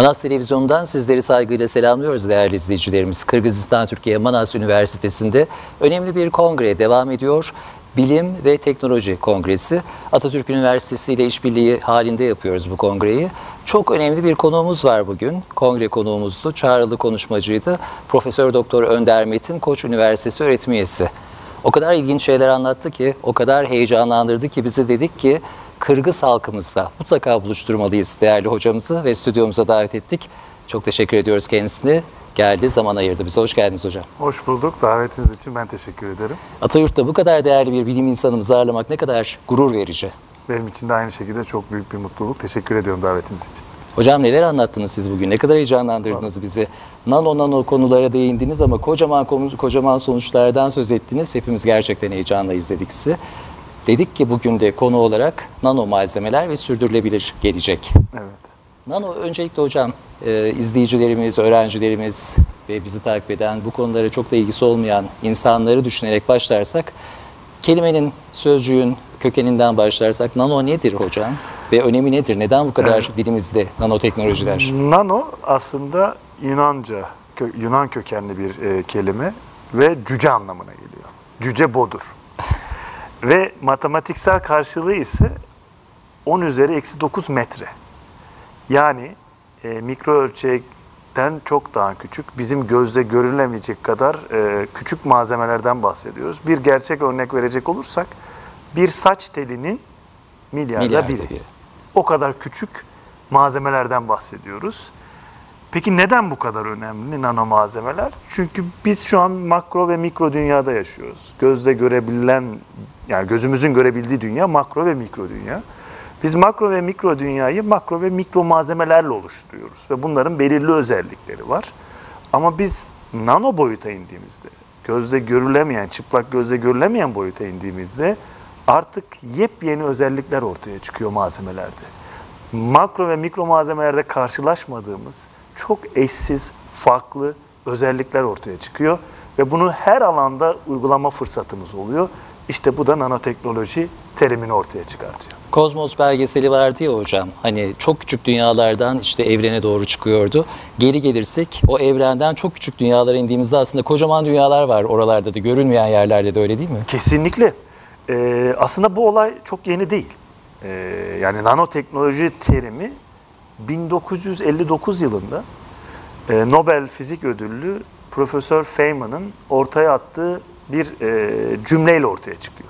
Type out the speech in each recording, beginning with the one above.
Manas Televizyonu'ndan sizleri saygıyla selamlıyoruz değerli izleyicilerimiz. Kırgızistan Türkiye Manas Üniversitesi'nde önemli bir kongre devam ediyor. Bilim ve Teknoloji Kongresi. Atatürk Üniversitesi ile işbirliği halinde yapıyoruz bu kongreyi. Çok önemli bir konuğumuz var bugün. Kongre konuğumuzdu, çağrılı konuşmacıydı. Profesör Doktor Önder Metin, Koç Üniversitesi öğretim üyesi. O kadar ilginç şeyler anlattı ki, o kadar heyecanlandırdı ki bize dedik ki Kırgız halkımızla mutlaka buluşturmalıyız değerli hocamızı ve stüdyomuza davet ettik. Çok teşekkür ediyoruz kendisine. Geldi, zaman ayırdı bize. Hoş geldiniz hocam. Hoş bulduk. Davetiniz için ben teşekkür ederim. Atayurt'ta bu kadar değerli bir bilim insanımızı ağırlamak ne kadar gurur verici. Benim için de aynı şekilde çok büyük bir mutluluk. Teşekkür ediyorum davetiniz için. Hocam neler anlattınız siz bugün? Ne kadar heyecanlandırdınız bizi. Nano konulara değindiniz ama kocaman sonuçlardan söz ettiniz. Hepimiz gerçekten heyecanla izledik sizi. Dedik ki bugün de konu olarak nano malzemeler ve sürdürülebilir gelecek. Evet. Nano öncelikle hocam izleyicilerimiz, öğrencilerimiz ve bizi takip eden bu konulara çok da ilgisi olmayan insanları düşünerek başlarsak, kelimenin, sözcüğün kökeninden başlarsak nano nedir hocam? Ve önemi nedir? Neden bu kadar dilimizde nanoteknolojiler? Nano aslında Yunan kökenli bir kelime ve cüce anlamına geliyor. Cüce bodur. Ve matematiksel karşılığı ise 10 üzeri eksi 9 metre. Yani mikro ölçekten çok daha küçük, bizim gözle görülemeyecek kadar küçük malzemelerden bahsediyoruz. Bir gerçek örnek verecek olursak, bir saç telinin milyarda biri. O kadar küçük malzemelerden bahsediyoruz. Peki neden bu kadar önemli nano malzemeler? Çünkü biz şu an makro ve mikro dünyada yaşıyoruz. Gözle görebilen, yani gözümüzün görebildiği dünya makro ve mikro dünya. Biz makro ve mikro dünyayı makro ve mikro malzemelerle oluşturuyoruz ve bunların belirli özellikleri var. Ama biz nano boyuta indiğimizde, gözle görülemeyen, çıplak gözle görülemeyen boyuta indiğimizde artık yepyeni özellikler ortaya çıkıyor malzemelerde. Makro ve mikro malzemelerde karşılaşmadığımız çok eşsiz, farklı özellikler ortaya çıkıyor ve bunu her alanda uygulama fırsatımız oluyor. İşte bu da nanoteknoloji terimini ortaya çıkartıyor. Kozmos belgeseli vardı ya hocam, hani çok küçük dünyalardan işte evrene doğru çıkıyordu. Geri gelirsek o evrenden çok küçük dünyalara indiğimizde aslında kocaman dünyalar var oralarda da, görünmeyen yerlerde de, öyle değil mi? Kesinlikle. Aslında bu olay çok yeni değil. Yani nanoteknoloji terimi 1959 yılında Nobel Fizik Ödüllü Profesör Feynman'ın ortaya attığı bir cümleyle ortaya çıkıyor.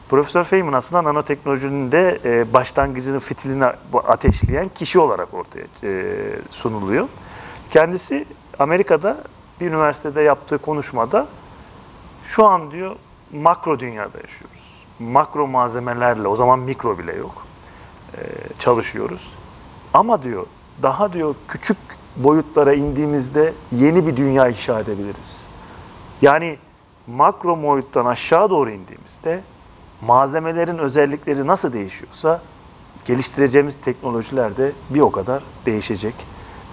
Profesör Feynman aslında nanoteknolojinin de başlangıcını, fitilini ateşleyen kişi olarak ortaya sunuluyor. Kendisi Amerika'da bir üniversitede yaptığı konuşmada şu an diyor makro dünyada yaşıyoruz. Makro malzemelerle, o zaman mikro bile yok, çalışıyoruz. Ama diyor daha diyor küçük boyutlara indiğimizde yeni bir dünya inşa edebiliriz. Yani makro boyuttan aşağı doğru indiğimizde malzemelerin özellikleri nasıl değişiyorsa geliştireceğimiz teknolojiler de bir o kadar değişecek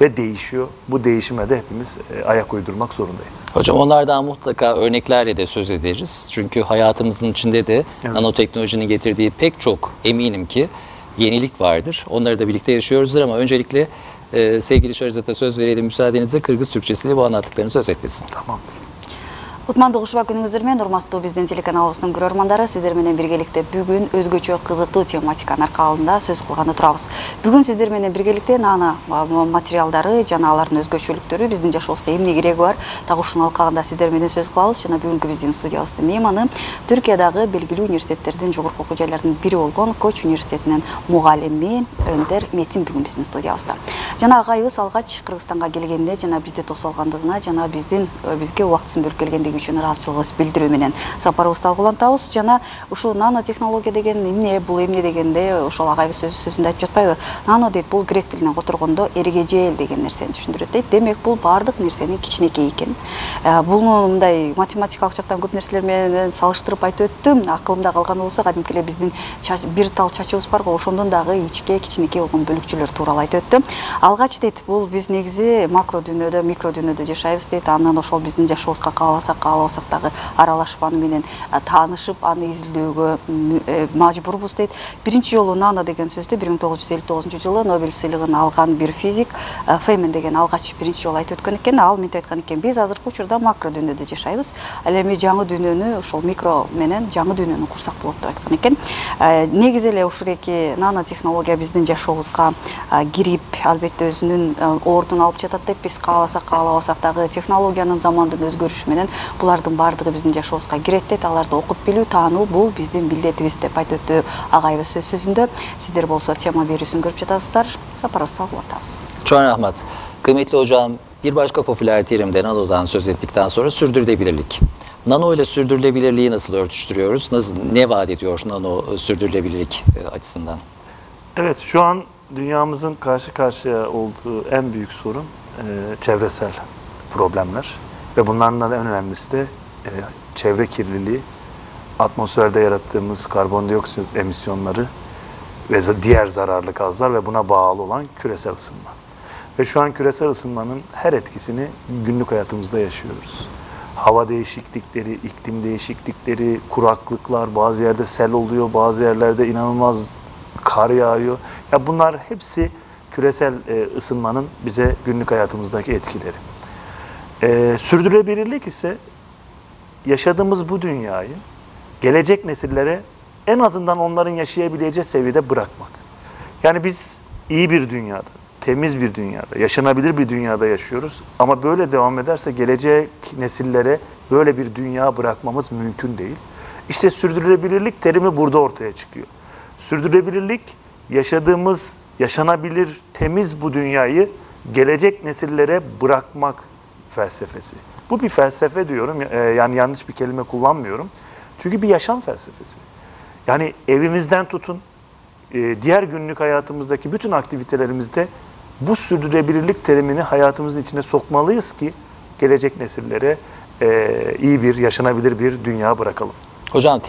ve değişiyor. Bu değişime de hepimiz ayak uydurmak zorundayız. Hocam onlardan mutlaka örneklerle de söz ederiz. Çünkü hayatımızın içinde de nanoteknolojinin getirdiği pek çok, eminim ki, yenilik vardır. Onları da birlikte yaşıyoruzdur ama öncelikle sevgili Şerzat'a söz verelim müsaadenizle, Kırgız Türkçesiyle bu anlattıklarınızı özetlesin. Tamam. Утмандуу ушуба күнүңүздөр менен урматтуу биздин телеканалыбыздын көрөрмандары, сиздер менен биргеликте бүгүн өзгөчө кызыктуу тематиканын аркалында сөз кылганы турабыз. Бүгүн сиздер менен биргеликте нано материалдары жана алардын өзгөчөлүктөрү, биздин жашообузда эмне кереги бар, дагы ушуну алкагында сиздер менен сөз кылабыз. Жана бүгүнкү биздин студиябыздын мейманы Түркиядагы белгилүү университеттердин, жогорку окуу жайлардын бири болгон Koç университетинин мугалими Önder Metin бүгүн биздин студиябызда. Жана агайыбыз алгач Кыргызстанга келгенде жана бизди тосуп алгандыгына, жана бизге убактысын бөлүп келгендиги үчүн ыраазычылыгыбызды билдирүү менен сапарыбызды алгылантабыз. Жана ушул нанотехнология деген эмне, бул эмне дегенде ошол агайыбыз сөзүндө айтып жатпайбы? Нано дейт, бул грек тилинен которгондо эрегежел деген нерсени түшүндүрөт дейт. Демек бул баардык нерсенин кичинекей экен. Буну мындай математикалык жактан көп нерселер менен салыштырып айтып өттүм. Акылымда калганы болсо, кадимки эле биздин бир тал чачыбыз бар го, ошондон дагы кичинекей болгон бөлүкчөлөр тууралуу айтып өттүм. Алгач дейт, бул биз негизи макро дүйнөдө, микро дүйнөдө жашайбыз дейт. Андан ошол биздин жашообузга кааласак каалабасак дагы аралашпаны менен таанышып, аны изилдөөгө мажбурбуз дейт. Биринчи жолу нано деген сөздү 1959-жылы Нобель сыйлыгын алган бир физик Феймен деген алгач биринчи жолу айтып өткөн экен. Ал мынтип айткан экен: биз азыркы учурда макро дүйнөдө жашайбыз. Ал эми жаңы дүйнөнү ошол микро менен жаңы дүйнөнү курсак болот деп айткан экен. Негизи эле ушуреки нано технология биздин жашообузга кирип, албетте өзүнүн ордун алып жатат деп биз кааласак каалабасак дагы технологиянын замандын өзгөрүшү менен булардын баардыгы биздин жашообузга кирет дейт. Аларды окуп билүү, таануу бул биздин милдетибиз деп айтып өттү агайыбыз сөз сөзүндө. Сиздер болсо тема берүүсүн көрүп жатасыздар. Сапарыбызды алып атабыз. Çok rahmet. Kıymetli hocam, bir başka popüler terimde nanodan söz ettikten sonra sürdürülebilirlik. Nano ile sürdürülebilirliği nasıl örtüştürüyoruz? Ne vaat ediyor nano sürdürülebilirlik açısından? Evet, şu an dünyamızın karşı karşıya olduğu en büyük sorun çevresel problemler. Ve bunlardan en önemlisi de çevre kirliliği, atmosferde yarattığımız karbondioksit emisyonları ve diğer zararlı gazlar ve buna bağlı olan küresel ısınma. Ve şu an küresel ısınmanın her etkisini günlük hayatımızda yaşıyoruz. Hava değişiklikleri, iklim değişiklikleri, kuraklıklar, bazı yerde sel oluyor, bazı yerlerde inanılmaz kar yağıyor. Ya bunlar hepsi küresel ısınmanın bize günlük hayatımızdaki etkileri. Sürdürülebilirlik ise yaşadığımız bu dünyayı gelecek nesillere en azından onların yaşayabileceği seviyede bırakmak. Yani biz iyi bir dünyada, temiz bir dünyada, yaşanabilir bir dünyada yaşıyoruz. Ama böyle devam ederse gelecek nesillere böyle bir dünya bırakmamız mümkün değil. İşte sürdürülebilirlik terimi burada ortaya çıkıyor. Sürdürülebilirlik, yaşadığımız, yaşanabilir, temiz bu dünyayı gelecek nesillere bırakmak felsefesi. Bu bir felsefe diyorum, yani yanlış bir kelime kullanmıyorum. Çünkü bir yaşam felsefesi. Yani evimizden tutun, diğer günlük hayatımızdaki bütün aktivitelerimizde bu sürdürülebilirlik terimini hayatımızın içine sokmalıyız ki gelecek nesillere iyi bir, yaşanabilir bir dünya bırakalım. Hocam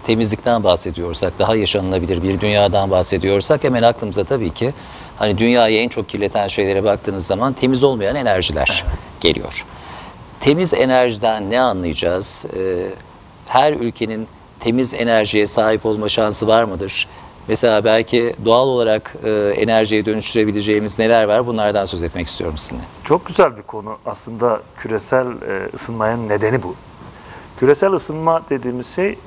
temizlikten bahsediyorsak, daha yaşanılabilir bir dünyadan bahsediyorsak hemen aklımıza tabii ki hani dünyayı en çok kirleten şeylere baktığınız zaman temiz olmayan enerjiler geliyor. Temiz enerjiden ne anlayacağız? Her ülkenin temiz enerjiye sahip olma şansı var mıdır? Mesela belki doğal olarak enerjiye dönüştürebileceğimiz neler var? Bunlardan söz etmek istiyorum sizinle. Çok güzel bir konu. Aslında küresel ısınmanın nedeni bu. Küresel ısınma dediğimiz şey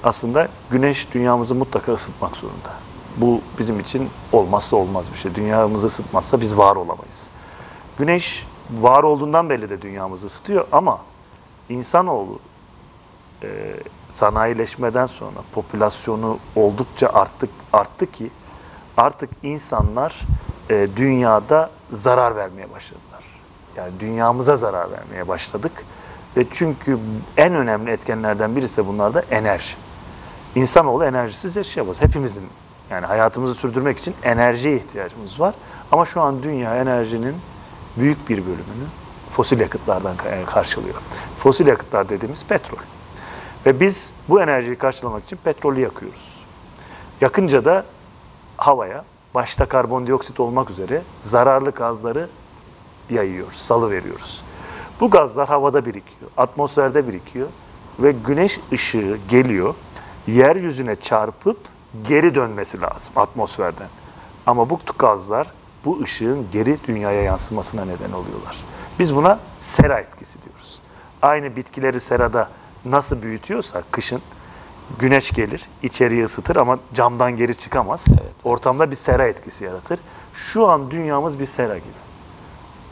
aslında güneş dünyamızı mutlaka ısıtmak zorunda. Bu bizim için olmazsa olmaz bir şey. Dünyamızı ısıtmazsa biz var olamayız. Güneş var olduğundan belli de dünyamızı ısıtıyor ama insanoğlu sanayileşmeden sonra popülasyonu oldukça arttı ki artık insanlar dünyada zarar vermeye başladılar. Yani dünyamıza zarar vermeye başladık. Ve çünkü en önemli etkenlerden birisi bunlar da enerji. İnsanoğlu enerjisiz yaşayamaz. Hepimizin yani hayatımızı sürdürmek için enerjiye ihtiyacımız var. Ama şu an dünya enerjinin büyük bir bölümünü fosil yakıtlardan karşılıyor. Fosil yakıtlar dediğimiz petrol. Ve biz bu enerjiyi karşılamak için petrolü yakıyoruz. Yakınca da havaya, başta karbondioksit olmak üzere zararlı gazları yayıyoruz, salıveriyoruz. Bu gazlar havada birikiyor, atmosferde birikiyor ve güneş ışığı geliyor, yeryüzüne çarpıp geri dönmesi lazım atmosferden. Ama bu gazlar bu ışığın geri dünyaya yansımasına neden oluyorlar. Biz buna sera etkisi diyoruz. Aynı bitkileri serada nasıl büyütüyorsak kışın güneş gelir, içeriği ısıtır ama camdan geri çıkamaz. Evet. Ortamda bir sera etkisi yaratır. Şu an dünyamız bir sera gibi.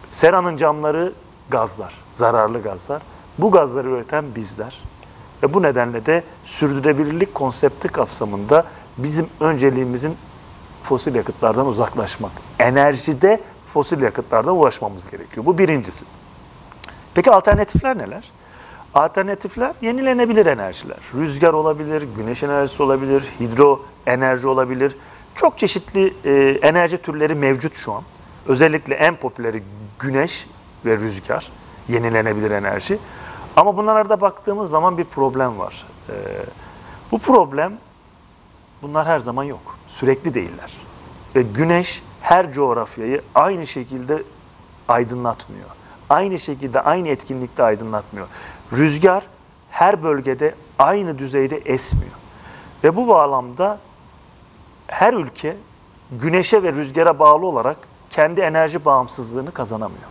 Seranın camları gazlar, zararlı gazlar. Bu gazları üreten bizler. Ve bu nedenle de sürdürülebilirlik konsepti kapsamında bizim önceliğimizin fosil yakıtlardan uzaklaşmak. Enerjide fosil yakıtlardan ulaşmamız gerekiyor. Bu birincisi. Peki alternatifler neler? Alternatifler yenilenebilir enerjiler. Rüzgar olabilir, güneş enerjisi olabilir, hidro enerji olabilir. Çok çeşitli enerji türleri mevcut şu an. Özellikle en popüleri güneş ve rüzgar, yenilenebilir enerji. Ama bunlarda baktığımız zaman bir problem var. Bu problem, bunlar her zaman yok. Sürekli değiller. Ve güneş her coğrafyayı aynı şekilde aydınlatmıyor. aynı şekilde, aynı etkinlikte aydınlatmıyor. Rüzgar her bölgede aynı düzeyde esmiyor. Ve bu bağlamda her ülke güneşe ve rüzgara bağlı olarak kendi enerji bağımsızlığını kazanamıyor.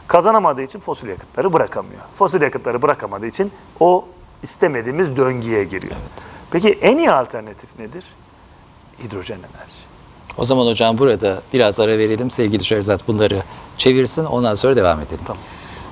Kazanamadığı için fosil yakıtları bırakamıyor. Fosil yakıtları bırakamadığı için o istemediğimiz döngüye giriyor. Evet. Peki en iyi alternatif nedir? Hidrojen enerji. O zaman hocam burada biraz ara verelim. Sevgili Şehrazat bunları çevirsin. Ondan sonra devam edelim. Tamam.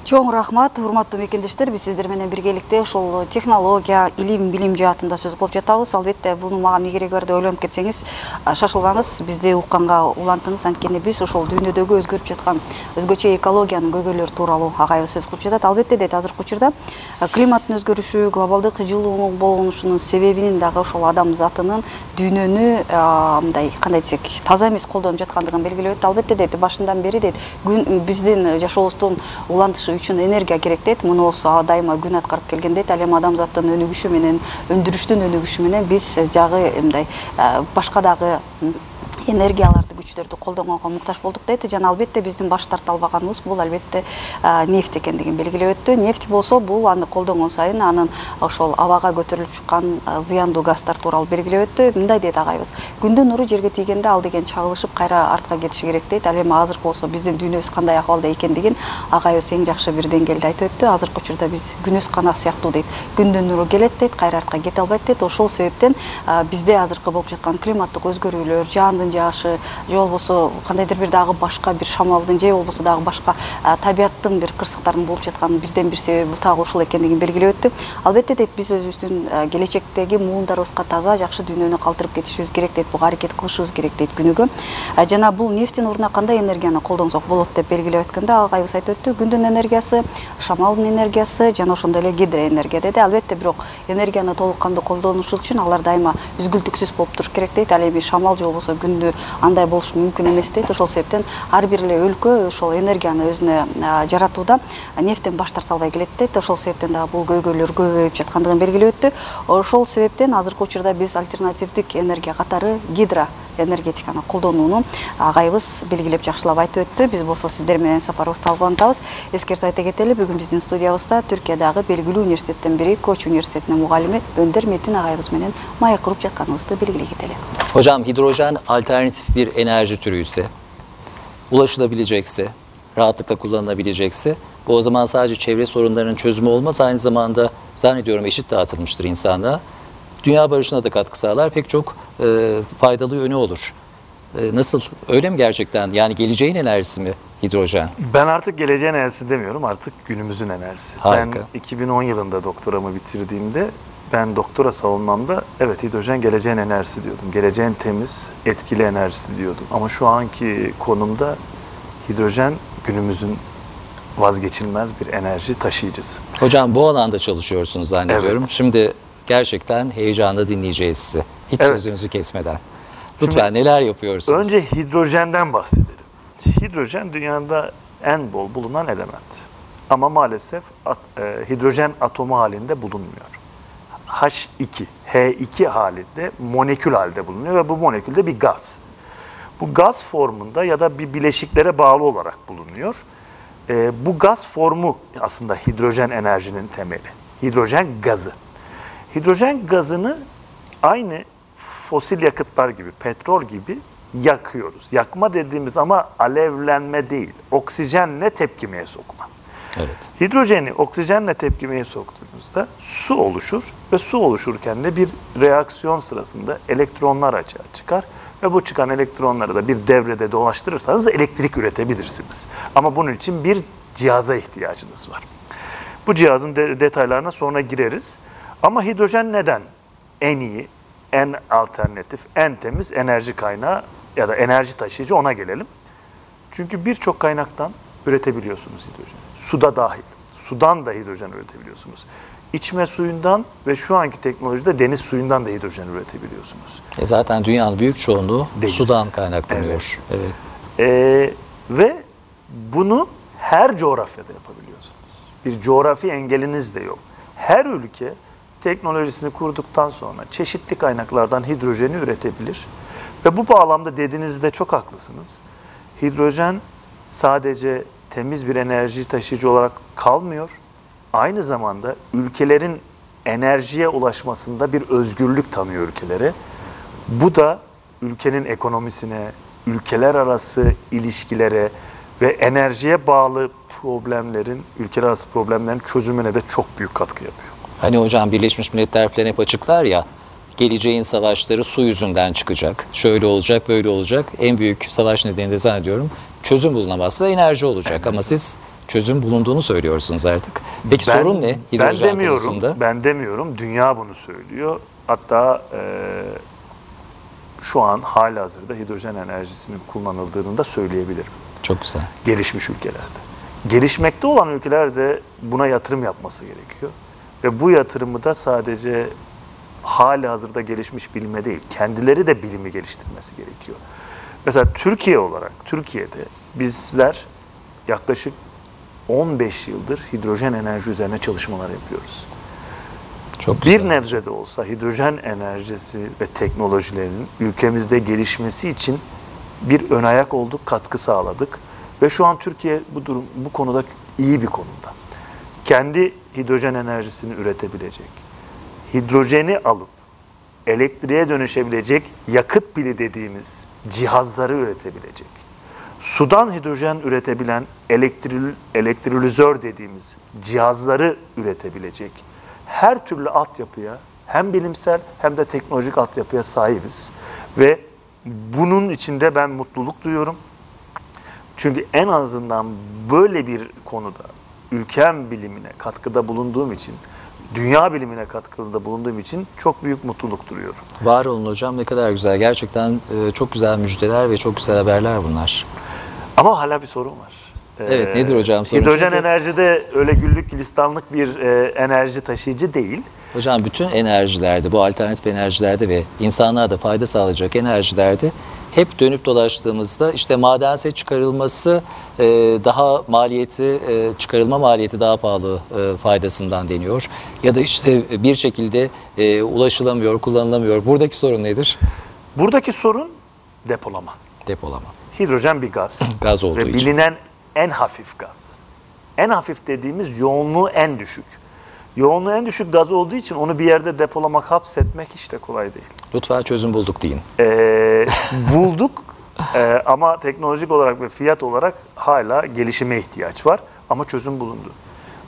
Чоң рахмат, урматтуу мекендештер. Биз сиздер менен биргеликте ошол технология, илим, билим жаатында сөз кылып жатабыз. Албетте буну мага эмне кереги бар деп ойлонуп кетсеңиз, шашылбаңыз, бизди укканга улантыңыз. Анткени биз ошол дүйнөдөгү өзгөрүп жаткан өзгөчө экологиянын көйгөйлөрү тууралуу агайып сөз кылып жатат. Албетте дейт, азыркы учурда климаттын өзгөрүшү, глобалдык жылуу болгонушунун себебинин дагы ошол адам затынын дүйнөнү мындай кандай десек, таза эмес колдонуп жаткандыгын белгилеп өттү. Албетте дейт, башынан бери дейт, биздин жашообуздун улантышы үчүн энергия керек дейт. Муну болсо дайыма күн аткарып келген дейт. Ал эми адамзаттын өнүгүшү менен, өндүрүштүн өнүгүшү менен биз жагы мындай башка дагы энергияларды, күчтөрдү колдонгонго муктаж болдук дейт. Жана албетте биздин баш тарта албаганыбыз бул албетте нефть экендигин белгилеп өттү. Нефть болсо бул аны колдонгон сайын анын ошол абага көтөрүлүп чыккан зыяндуу газдар тууралуу белгилеп өттү. Мындай дейт агайыбыз. Күндүн нуру жерге тийгенде ал деген чагылышып кайра артка кетиши керек дейт. Ал эми азыркы болсо биздин дүйнөбүз кандай акыбалда экендигин агайыбыз эң жакшы бир деңгээлде айтып өттү. Азыркы учурда биз күнөс кана сыяктуу дейт. Күндүн нуру келет дейт, кайра артка кете албайт дейт. Ошол себептен бизде азыркы болуп жаткан климаттык өзгөрүүлөр, жаандын жаашы, же болбосо кандайдыр бир дагы башка бир шамалдын, же болбосо дагы башка табияттын бир кырсыктардын болуп жаткан бирден бир себеби так ушул экендигин белгилеп өттү. Албетте дейт, биз өзүбүздүн келечектеги муундарыбызга таза, жакшы дүйнөнү калтырып кетишибиз керек дейт. Буга аракет кылышыбыз керек дейт күнүгө. Жана бул нефтин ордуна кандай энергияны колдонсок болот деп белгилеп өткөндө агайыбыз айтып өттү. Күндүн энергиясы, шамалдын энергиясы жана ошондой эле гидроэнергия деди. Албетте бирок энергияны толук кандуу колдонуш үчүн алар дайыма үзгүлтүксүз болуп туруш керек дейт. Ал эми шамал же болбосо күндү андай болушу мүмкүн эмес дейт. Ошол себептен ар бир эле өлкө ошол энергияны өзүнө жаратууда нефттен баш тарта албай келет дейт. Ошол себептен дагы бул көйгөйлөр көбөйүп жаткандыгын белгилеп өттү. Ошол себептен азыркы учурда биз альтернативдик энергия катары гидроэнергетиканы колдонууну агайыбыз белгилеп жакшылап айтып өттү. Биз болсо сиздер менен сапарыбызды талкуулантабыз. Эскертип айта кетели, бүгүн биздин студиябызда Түркиядагы белгилүү университеттен бири Коч университетинин мугалими Өндөр Метин агайыбыз менен маек куруп жатканыбызды белгилей кетели. Hocam hidrojen alternatif bir enerji türü ise, ulaşılabilecekse, rahatlıkla kullanılabilecekse bu o zaman sadece çevre sorunlarının çözümü olmaz. Aynı zamanda zannediyorum eşit dağıtılmıştır insanlığa. Dünya barışına da katkı sağlar. Pek çok faydalı yönü olur. Nasıl? Öyle mi gerçekten? Yani geleceğin enerjisi mi hidrojen? Ben artık geleceğin enerjisi demiyorum. Artık günümüzün enerjisi. Harika. Ben 2010 yılında doktoramı bitirdiğimde ben doktora savunmamda evet hidrojen geleceğin enerjisi diyordum. Geleceğin temiz, etkili enerjisi diyordum. Ama şu anki konumda hidrojen günümüzün vazgeçilmez bir enerji taşıyıcısı. Hocam bu alanda çalışıyorsunuz zannediyorum. Evet. Şimdi gerçekten heyecanla dinleyeceğiz sizi. Hiç Evet. sözünüzü kesmeden. Lütfen neler yapıyorsunuz? Önce hidrojenden bahsedelim. Hidrojen dünyada en bol bulunan element. Ama maalesef hidrojen atomu halinde bulunmuyor. H2, H2 halinde, molekül halinde bulunuyor ve bu molekülde bir gaz. Bu gaz formunda ya da bir bileşiklere bağlı olarak bulunuyor. Bu gaz formu aslında hidrojen enerjinin temeli. Hidrojen gazı. Hidrojen gazını aynı fosil yakıtlar gibi, petrol gibi yakıyoruz. Yakma dediğimiz ama alevlenme değil, oksijenle tepkimeye sokma. Evet. Hidrojeni oksijenle tepkimeye soktuğumuzda su oluşur ve su oluşurken de bir reaksiyon sırasında elektronlar açığa çıkar ve bu çıkan elektronları da bir devrede dolaştırırsanız elektrik üretebilirsiniz. Ama bunun için bir cihaza ihtiyacınız var. Bu cihazın detaylarına sonra gireriz. Ama hidrojen neden en iyi, en alternatif, en temiz enerji kaynağı ya da enerji taşıyıcı, ona gelelim. Çünkü birçok kaynaktan üretebiliyorsunuz hidrojen. Suda dahil. Sudan da hidrojen üretebiliyorsunuz. İçme suyundan ve şu anki teknolojide deniz suyundan da hidrojen üretebiliyorsunuz. Zaten dünyanın büyük çoğunluğu Deniz. sudan kaynaklanıyor. Evet. Evet. Ve bunu her coğrafyada yapabiliyorsunuz. Bir coğrafi engeliniz de yok. Her ülke teknolojisini kurduktan sonra çeşitli kaynaklardan hidrojeni üretebilir. Ve bu bağlamda dediğinizde çok haklısınız. Hidrojen sadece temiz bir enerji taşıyıcı olarak kalmıyor. Aynı zamanda ülkelerin enerjiye ulaşmasında bir özgürlük tanıyor ülkelere. Bu da ülkenin ekonomisine, ülkeler arası ilişkilere ve enerjiye bağlı problemlerin, ülkeler arası problemlerin çözümüne de çok büyük katkı yapıyor. Hani hocam Birleşmiş Milletler falan hep açıklar ya, geleceğin savaşları su yüzünden çıkacak. Şöyle olacak, böyle olacak. En büyük savaş nedeni de zannediyorum çözüm bulunamazsa enerji olacak. Ama siz çözüm bulunduğunu söylüyorsunuz artık. Peki sorun ne hidrojen konusunda? Ben demiyorum. Dünya bunu söylüyor. Hatta şu an halihazırda hidrojen enerjisinin kullanıldığını da söyleyebilirim. Çok güzel. Gelişmiş ülkelerde. Gelişmekte olan ülkeler de buna yatırım yapması gerekiyor. Ve bu yatırımı da sadece halihazırda gelişmiş bilime değil, kendileri de bilimi geliştirmesi gerekiyor. Mesela Türkiye olarak, Türkiye'de bizler yaklaşık 15 yıldır hidrojen enerji üzerine çalışmalar yapıyoruz. Çok güzel. Bir nebze de olsa hidrojen enerjisi ve teknolojilerinin ülkemizde gelişmesi için bir ön ayak olduk, katkı sağladık. Ve şu an Türkiye bu konuda iyi bir konumda. Kendi hidrojen enerjisini üretebilecek, hidrojeni alıp elektriğe dönüşebilecek yakıt pili dediğimiz cihazları üretebilecek, sudan hidrojen üretebilen elektrolizör dediğimiz cihazları üretebilecek her türlü altyapıya hem bilimsel hem de teknolojik altyapıya sahibiz. Ve bunun içinde ben mutluluk duyuyorum. Çünkü en azından böyle bir konuda ülkem bilimine katkıda bulunduğum için, dünya bilimine katkıda bulunduğum için çok büyük mutluluk duyuyorum. Var olun hocam, ne kadar güzel. Gerçekten çok güzel müjdeler ve çok güzel haberler bunlar. Ama hala bir sorun var. Evet, nedir hocam sorun? Hidrojen enerjide öyle güllük gülistanlık bir enerji taşıyıcı değil. Hocam bütün enerjilerde, bu alternatif enerjilerde ve insanlığa da fayda sağlayacak enerjilerde hep dönüp dolaştığımızda işte madense çıkarılması daha maliyeti, çıkarılma maliyeti daha pahalı faydasından deniyor. Ya da işte bir şekilde ulaşılamıyor, kullanılamıyor. Buradaki sorun nedir? Buradaki sorun depolama. Depolama. Hidrojen bir gaz. Gaz olduğu ve için. bilinen en hafif gaz. En hafif dediğimiz yoğunluğu en düşük. Yoğunluğu en düşük gaz olduğu için onu bir yerde depolamak, hapsetmek hiç de kolay değil. Lütfen çözüm bulduk deyin. Bulduk ama teknolojik olarak ve fiyat olarak hala gelişime ihtiyaç var. Ama çözüm bulundu.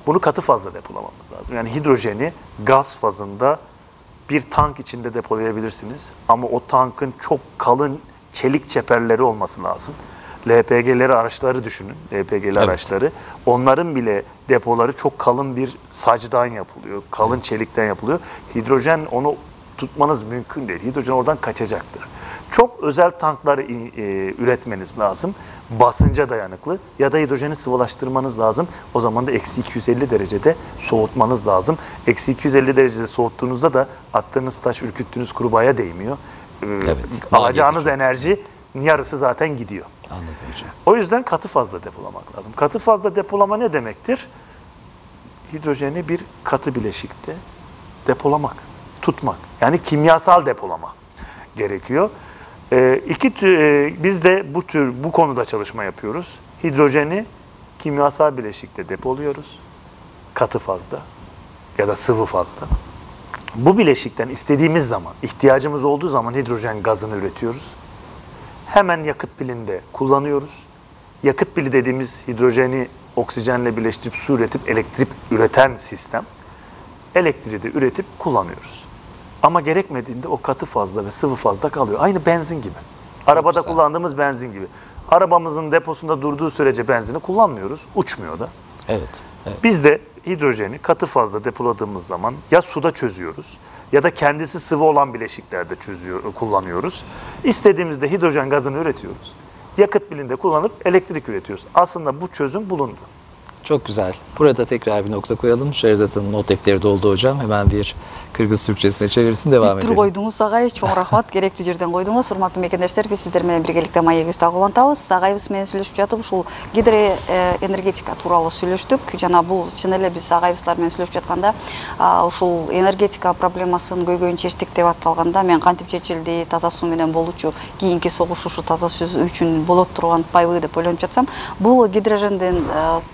Bunu katı fazla depolamamız lazım. Yani hidrojeni gaz fazında bir tank içinde depolayabilirsiniz. Ama o tankın çok kalın çelik çeperleri olması lazım. LPG'leri, araçları düşünün. LPG'li araçları. Onların bile depoları çok kalın bir sacdan yapılıyor. Kalın çelikten yapılıyor. Hidrojen onu tutmanız mümkün değil. Hidrojen oradan kaçacaktır. Çok özel tanklar üretmeniz lazım. Basınca dayanıklı ya da hidrojeni sıvılaştırmanız lazım. O zaman da eksi 250 derecede soğutmanız lazım. Eksi 250 derecede soğuttuğunuzda da attığınız taş, ürküttüğünüz kurbağaya değmiyor. Evet. Alacağınız enerji yarısı zaten gidiyor. Anladım hocam. O yüzden katı fazla depolamak lazım. Katı fazla depolama ne demektir? Hidrojeni bir katı bileşikte depolamak, tutmak. Yani kimyasal depolama gerekiyor. Biz de bu konuda çalışma yapıyoruz. Hidrojeni kimyasal bileşikte depoluyoruz. Katı fazla ya da sıvı fazla. Bu bileşikten istediğimiz zaman, ihtiyacımız olduğu zaman hidrojen gazını üretiyoruz. Hemen yakıt pilinde kullanıyoruz. Yakıt pili dediğimiz hidrojeni oksijenle birleştirip su üretip elektrik üreten sistem. Elektriği de üretip kullanıyoruz. Ama gerekmediğinde o katı fazla ve sıvı fazla kalıyor. Aynı benzin gibi. Arabada güzel. kullandığımız benzin gibi. Arabamızın deposunda durduğu sürece benzini kullanmıyoruz. Uçmuyor da. Evet. Evet. Biz de hidrojeni katı fazla depoladığımız zaman ya suda çözüyoruz ya da kendisi sıvı olan bileşiklerde kullanıyoruz. İstediğimizde hidrojen gazını üretiyoruz. Yakıt pilinde kullanıp elektrik üretiyoruz. Aslında bu çözüm bulundu. Çok güzel. Burada tekrar bir nokta koyalım. Şehrazat Hanım not defteri doldu hocam. Hemen bir Kırgız Türkçesine çevirsin, devam Бүттүр edelim. койдуңуз агай, чоң рахмат, керектүү жерден койдуңуз. Урматтуу мекендештер, биз сиздер менен биргеликте маегибизди талкуулантабыз. Агайыбыз менен сүйлөшүп жатып, ушул гидроэнергетика тууралуу сүйлөштүк. Жана бул чын эле биз агайыбыздар менен сүйлөшүп жатканда, ушул энергетика проблемасын көйгөйүн чечтик деп атталганда, мен кантип чечилди, таза суу менен болчу, кийинки согуш ушу таза суу үчүн болот турган атпайбы деп ойлонуп жатсам, бул гидроженден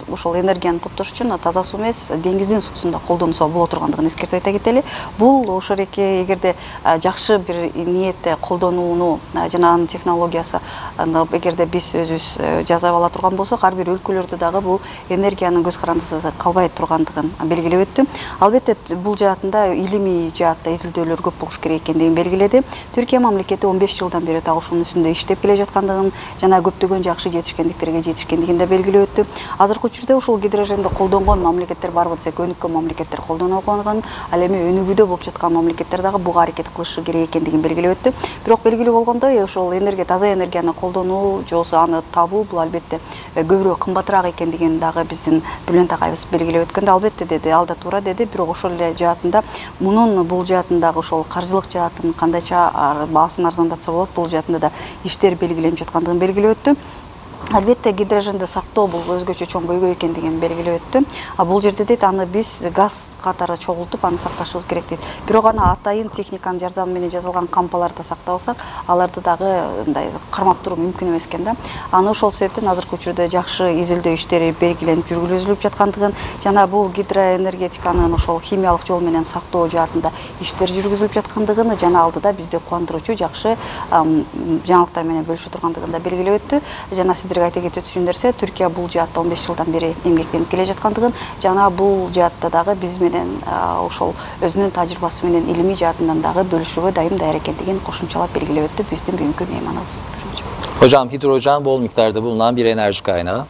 ушул энергияны топтош үчүн таза суу эмес, деңиздин суусунда колдонсо боло тургандыгын эскертип айта кетели. Бул ошол эгерде жакшы бир ниетте колдонууну жана анын технологиясы эгерде биз өзүбүз жасап ала турган болсок, ар бир өлкөлөрдө дагы бул энергиянын көз карандысыз калбай тургандыгын белгилеп өттү. Албетте бул жаатында илимий жаатта изилдөөлөр көп болуш керек экендигин белгиледи. Түркия мамлекети 15 жылдан бери дагы ушунун үстүндө иштеп келе жаткандыгын жана көптөгөн жакшы жетишкендигин да белгилеп өттү. Азыркы учурда ушул гидроженди колдонгон мамлекеттер барбы десек, өнүккөн мамлекеттер колдонуп, ал эми өнүгүүдө болуп жаткан мамлекеттер дагы буга аракет кылышы керек экендигин белгилеп өттү. Бирок белгилүү болгондой, ошол таза энергияны колдонуу, жосу аны табуу бул албетте көбүрөөк кымбатыраак экендигин дагы биздин Бүлөнт агайыбыз белгилеп өткөндө, албетте деди, ал да туура деди. Бирок ошол эле жаатында бул жаатындагы ошол каржылык жаатын кандайча баасын арзандатса болот, бул жаатында да иштер белгиленип жаткандыгын белгилеп өттү. Албетте гидроженди сактоо бул өзгөчө чоң көйгөй экендигин белгилеп өттү. Бул жерде дейт, аны биз газ катары чогултуп аны сакташыбыз керек дейт. Бирок аны атайын техниканын жардамы менен жасалган кампаларды сактабасак, аларды дагы мындай кармап туруу мүмкүн эмес экен да. Аны ошол себептен азыркы учурда жакшы изилдөө иштери белгиленип жүргүзүлүп жаткандыгын, жана бул гидроэнергетиканын ошол химиялык жол менен сактоо жаатында иштер жүргүзүлүп жаткандыгын жана алдыда бизди кубандыруучу жакшы жаңылыктар менен бөлүшө тургандыгын да белгилеп өттү. Жана айта кетет үчүн нерсе, Түркия бул жаатта 15 жылдан бери эмгектенип келе жаткандыгын, жана бул жаатта дагы биз менен ошол өзүнүн тажрыйбасы менен илимий жаатынан дагы бөлүшүүгө дайым экендигин кошумчалап белгилеп өттү биздин бүгүнкү мейманыбыз. Hocam, hidrojen bol miktarda bulunan bir enerji kaynağı.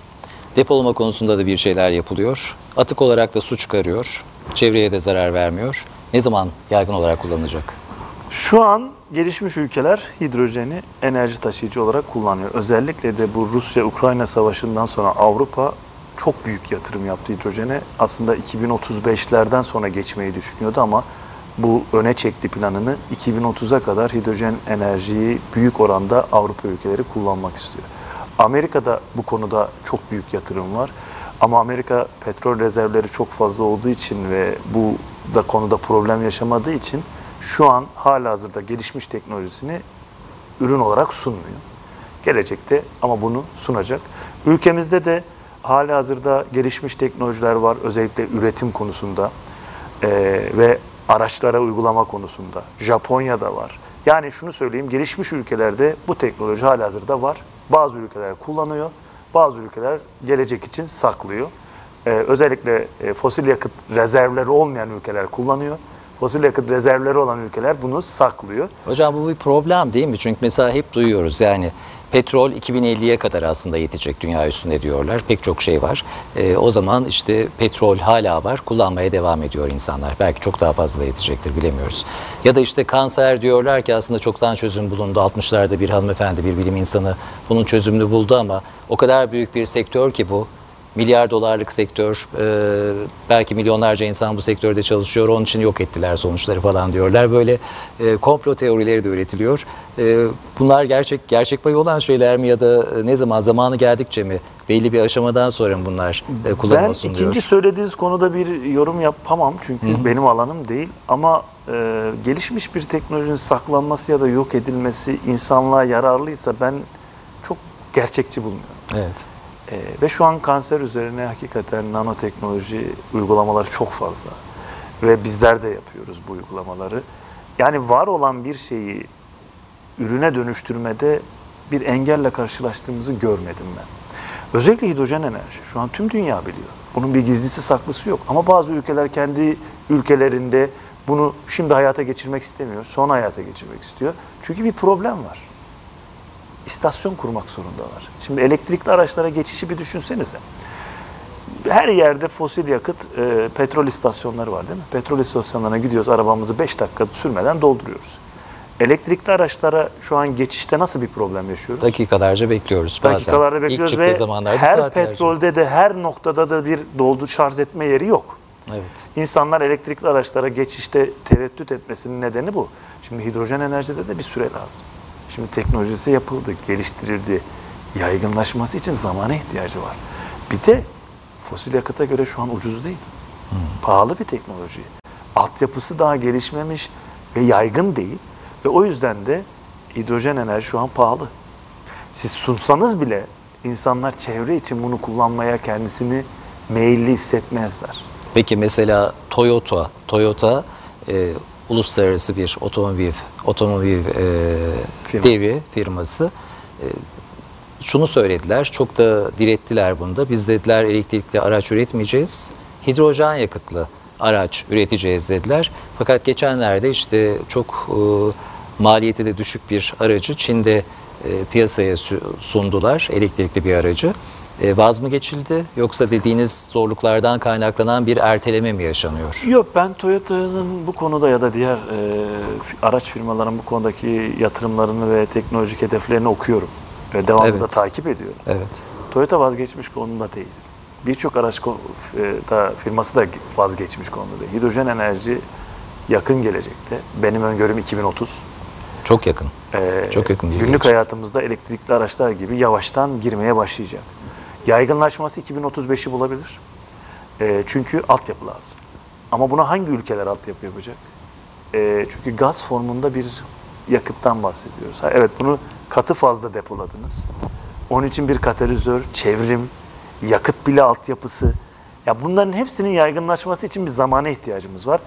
Depolama konusunda da bir şeyler yapılıyor. Atık olarak da su çıkarıyor. Çevreye de zarar vermiyor. Ne zaman yaygın olarak kullanılacak? Şu an gelişmiş ülkeler hidrojeni enerji taşıyıcı olarak kullanıyor. Özellikle de bu Rusya-Ukrayna savaşından sonra Avrupa çok büyük yatırım yaptı hidrojene. Aslında 2035'lerden sonra geçmeyi düşünüyordu ama bu öne çekti planını. 2030'a kadar hidrojen enerjiyi büyük oranda Avrupa ülkeleri kullanmak istiyor. Amerika'da bu konuda çok büyük yatırım var. Ama Amerika petrol rezervleri çok fazla olduğu için ve bu da konuda problem yaşamadığı için şu an halihazırda gelişmiş teknolojisini ürün olarak sunmuyor. Gelecekte ama bunu sunacak. Ülkemizde de halihazırda gelişmiş teknolojiler var. Özellikle üretim konusunda ve araçlara uygulama konusunda. Japonya'da var. Yani şunu söyleyeyim, gelişmiş ülkelerde bu teknoloji halihazırda var. Bazı ülkeler kullanıyor, bazı ülkeler gelecek için saklıyor. Özellikle fosil yakıt rezervleri olmayan ülkeler kullanıyor. Fosil yakıt rezervleri olan ülkeler bunu saklıyor. Hocam, bu bir problem değil mi? Çünkü mesela hep duyuyoruz, yani petrol 2050'ye kadar aslında yetecek dünya üstünde diyorlar. Pek çok şey var. O zaman işte petrol hala var, kullanmaya devam ediyor insanlar. Belki çok daha fazla yetecektir, bilemiyoruz. Ya da işte kanser diyorlar ki aslında çoktan çözüm bulundu. 60'larda bir hanımefendi, bir bilim insanı bunun çözümünü buldu ama o kadar büyük bir sektör ki bu. Milyar dolarlık sektör, belki milyonlarca insan bu sektörde çalışıyor, onun için yok ettiler sonuçları falan diyorlar. Böyle komplo teorileri de üretiliyor. Bunlar gerçek payı olan şeyler mi, ya da ne zaman, zamanı geldikçe mi, belli bir aşamadan sonra mı bunlar kullanıma sunuluyor? Ben ikinci söylediğiniz konuda bir yorum yapamam çünkü benim alanım değil, ama gelişmiş bir teknolojinin saklanması ya da yok edilmesi insanlığa yararlıysa ben çok gerçekçi bulmuyorum. Evet. Ve şu an kanser üzerine hakikaten nanoteknoloji uygulamaları çok fazla. Ve bizler de yapıyoruz bu uygulamaları. Yani var olan bir şeyi ürüne dönüştürmede bir engelle karşılaştığımızı görmedim ben. Özellikle hidrojen enerji. Şu an tüm dünya biliyor. Bunun bir gizlisi saklısı yok. Ama bazı ülkeler kendi ülkelerinde bunu şimdi hayata geçirmek istemiyor. Sonra hayata geçirmek istiyor. Çünkü bir problem var. İstasyon kurmak zorundalar. Şimdi elektrikli araçlara geçişi bir düşünsenize. Her yerde fosil yakıt, petrol istasyonları var değil mi? Petrol istasyonlarına gidiyoruz, arabamızı 5 dakika sürmeden dolduruyoruz. Elektrikli araçlara şu an geçişte nasıl bir problem yaşıyoruz? Dakikalarca bekliyoruz bazen. Dakikalarda bekliyoruz ve her petrolde de her noktada da bir şarj etme yeri yok. Evet. İnsanlar elektrikli araçlara geçişte tereddüt etmesinin nedeni bu. Şimdi hidrojen enerjide de bir süre lazım. Şimdi teknolojisi yapıldı, geliştirildi. Yaygınlaşması için zamana ihtiyacı var. Bir de fosil yakıta göre şu an ucuz değil. Pahalı bir teknoloji. Altyapısı daha gelişmemiş ve yaygın değil. Ve o yüzden de hidrojen enerji şu an pahalı. Siz sunsanız bile insanlar çevre için bunu kullanmaya kendisini meyilli hissetmezler. Peki mesela Toyota uluslararası bir otomobil devi firması şunu söylediler, çok da direttiler bunda. Biz dediler elektrikli araç üretmeyeceğiz, hidrojen yakıtlı araç üreteceğiz dediler. Fakat geçenlerde işte çok maliyeti de düşük bir aracı Çin'de piyasaya sundular, elektrikli bir aracı. Vaz mı geçildi yoksa dediğiniz zorluklardan kaynaklanan bir erteleme mi yaşanıyor? Yok, ben Toyota'nın bu konuda ya da diğer araç firmaların bu konudaki yatırımlarını ve teknolojik hedeflerini okuyorum. Ve devamlı da takip ediyorum. Evet. Toyota vazgeçmiş konuda değil. Birçok araç firması da vazgeçmiş konuda değil. Hidrojen enerji yakın gelecekte. Benim öngörüm 2030. Çok yakın. Çok yakın bir günlük hayatımızda elektrikli araçlar gibi yavaştan girmeye başlayacak. Yaygınlaşması 2035'i bulabilir. Çünkü altyapı lazım. Ama buna hangi ülkeler altyapı yapacak? Çünkü gaz formunda bir yakıttan bahsediyoruz. Evet, bunu katı fazla depoladınız. Onun için bir katalizör, çevrim, yakıt bile altyapısı. Ya bunların hepsinin yaygınlaşması için bir zamana ihtiyacımız var.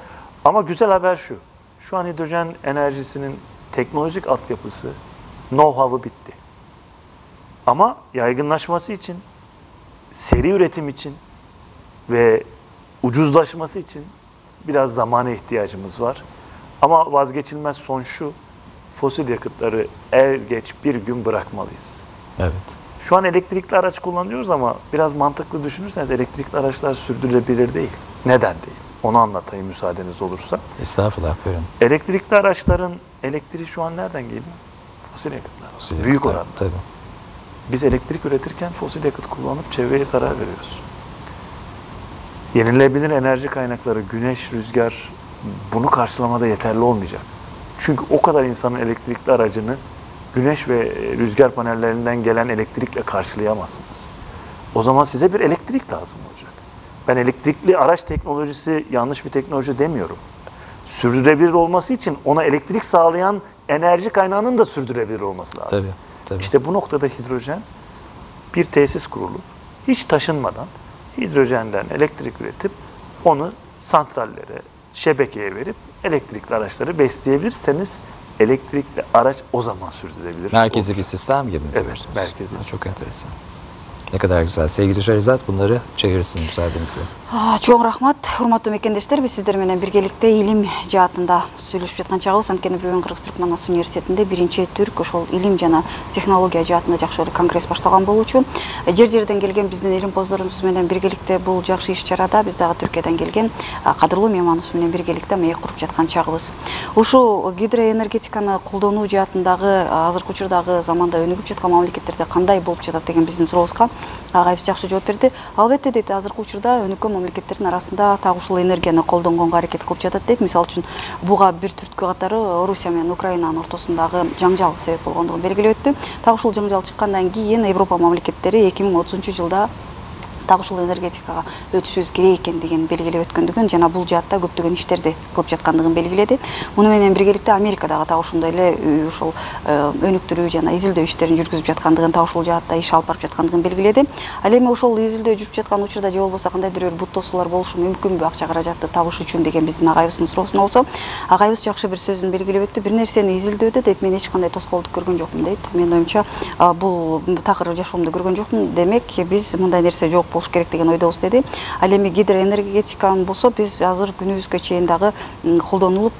Ama güzel haber şu. Şu an hidrojen enerjisinin teknolojik altyapısı, know-how'ı bitti. Ama yaygınlaşması için, seri üretim için ve ucuzlaşması için biraz zamana ihtiyacımız var. Ama vazgeçilmez son şu, fosil yakıtları er geç bir gün bırakmalıyız. Evet. Şu an elektrikli araç kullanıyoruz ama biraz mantıklı düşünürseniz elektrikli araçlar sürdürülebilir değil. Neden değil? Onu anlatayım müsaadeniz olursa. Estağfurullah, buyurun. Elektrikli araçların elektriği şu an nereden geliyor? Fosil yakıtlar. Büyük oranda. Tabii. Biz elektrik üretirken fosil yakıt kullanıp çevreye zarar veriyoruz. Yenilenebilir enerji kaynakları, güneş, rüzgar bunu karşılamada yeterli olmayacak. Çünkü o kadar insanın elektrikli aracını güneş ve rüzgar panellerinden gelen elektrikle karşılayamazsınız. O zaman size bir elektrik lazım olacak. Ben elektrikli araç teknolojisi yanlış bir teknoloji demiyorum. Sürdürülebilir olması için ona elektrik sağlayan enerji kaynağının da sürdürülebilir olması lazım. Tabii. İşte bu noktada hidrojen bir tesis kurulup hiç taşınmadan hidrojenden elektrik üretip onu santrallere, şebekeye verip elektrikli araçları besleyebilirseniz elektrikli araç o zaman sürdürülebilir. Merkezi bir sistem gibi mi? Evet, diyorsunuz? merkezi bir Çok sistem. enteresan. Ne kadar güzel. Sevgili Şerizat bunları çevirsin müsaadenizle. Чоң рахмат, урматтуу мекендештер. Биз сиздер менен биргеликте илим жаатында сүйлөшүп жаткан чагыбыз. Анткени бүгүн Кыргыз Түрк Манас университетинде биринчи түрк ошол илим жана технология жаатында жакшы эле конгресс башталган болчу. Жер-жерден келген биздин илимпоздорубуз менен биргеликте бул жакшы иш-чарада биз дагы Түркиядан келген кадырлуу мейманыбыз менен биргеликте маек куруп жаткан чагыбыз. Ушул гидроэнергетиканы колдонуу жаатындагы азыркы учурдагы заманда өнүгүп жаткан мамлекеттерде кандай болуп жатат деген биздин сурообузга агайыбыз жакшы жооп берди. Албетте дейт, азыркы учурда өнүккөн мамлекеттердин арасында так ушул энергияны колдонгонго аракет кылып жатат дейт. Мисалы үчүн буга бир түрткү катары Орусия менен Украинанын ортосундагы жаңжал себеп болгондугун белгилеп өттү. Так ушул жаңжал чыккандан кийин Европа мамлекеттери 2030-жылда так ушул энергетикага өтүшүбүз керек экендигин белгилеп өткөндүгүн жана бул жаатта көптөгөн иштерди кылып жаткандыгын белгиледи. Муну менен биргеликте Америка дагы так ошондой эле ушул өнүктүрүү жана изилдөө иштерин жүргүзүп жаткандыгын, так ушул жаатта иш алып барып жаткандыгын белгиледи. Ал эми ошол изилдөө жүрүп жаткан учурда же болбосо кандайдыр бир бут тосуулар болушу мүмкүнбү акча каражатты табыш үчүн деген биздин агайыбыздын суроосуна болсо, агайыбыз жакшы бир сөзүн белгилеп өттү. Бир нерсени изилдөөдө дейт, мен эч кандай тоскоолдук көргөн жокмун дейт. Менин оюмча бул такыр жашоомдо көргөн жокмун. Демек биз мындай нерсе жок болуш керек деген ойдобуз деди. Ал эми гидроэнергетиканы болсо биз азыр күнүбүзгө чейин дагы колдонулуп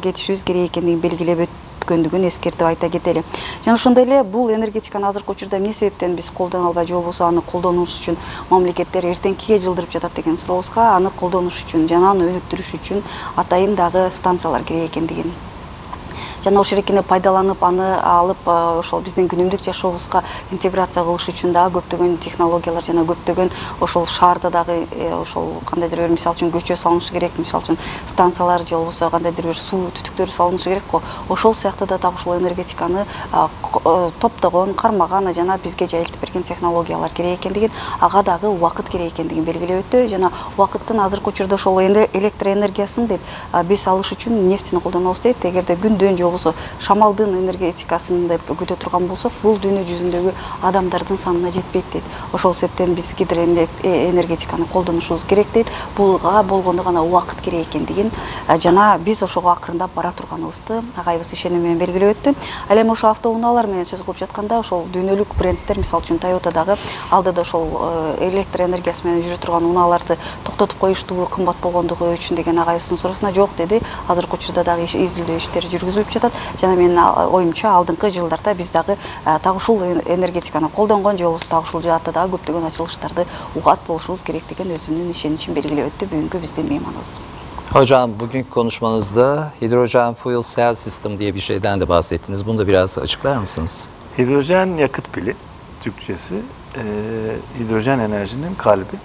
кетишибиз керек экендигин белгилеп өткөндүгүн эскертип айта кетели. Жана ошондой эле бул энергетиканы азыркы учурда эмне себептен биз колдоно албай же болбосо аны колдонуш үчүн мамлекеттер эртеңкиге жылдырып жатат деген сурообузга, аны колдонуш үчүн жана аны өнүктүрүш үчүн атайын дагы станциялар керек экендигин жана ошол эркини пайдаланып аны алып ошол биздин күнүмдүк жашообузга интеграция кылыш үчүн дагы көптөгөн технологиялар жана көптөгөн ошол шаарда дагы ошол кандайдыр бир мисалы үчүн көчө салынышы керек, мисалы үчүн станциялар же болбосо кандайдыр бир суу түтүктөр салынышы керек го. Ошол сыяктуу да так ушул энергетиканы топтогон, кармаган жана бизге жайылтып берген технологиялар керек экендигин, ага дагы убакыт керек экендигин белгилеп өттү. Жана убакыттын азыркы учурда ошол электр энергиясын дейт биз алыш үчүн нефтини колдонобуз дейт. Эгерде күндөн же болбосо шамалдын энергетикасын деп күтө турган болсок, бул дүйнө жүзүндөгү адамдардын санына жетпейт дейт. Ошол себептен биз гидроэнергетиканы колдонушубуз керек дейт. Буга болгондо гана убакыт керек экендигин жана биз ошого акырындап бара турганыбызды агайыбыз ишеним менен белгилеп өттү. Ал эми ошо автоунaalар менен сөз кылып жатканда, ошол дүйнөлүк брендтер, мисалы үчүн Toyota дагы алдыда ошол электр энергиясы менен жүрө турган унааларды токтотуп коюштуу, кымбат болгондугу үчүн деген агайыбыздын суроосуна жок деди. Азыркы учурда дагы изилдөө иштери жүргүзүлүп жатат. Жана менин оюмча алдыңкы жылдарда биз дагы так ушул энергетиканы колдонгон же болбосо так ушул жаатта дагы көптөгөн ачылыштарды угат болушубуз керек деген өзүнүн ишеничин белгилеп өттү бүгүнкү биздин мейманыбыз. Hocam bugünkü konuşmanızda hidrojen fuel cell system diye bir şeyden de bahsettiniz. Bunu da biraz açıklar mısınız? Hidrojen yakıt pili Türkçesi hidrojen enerjinin kalbi.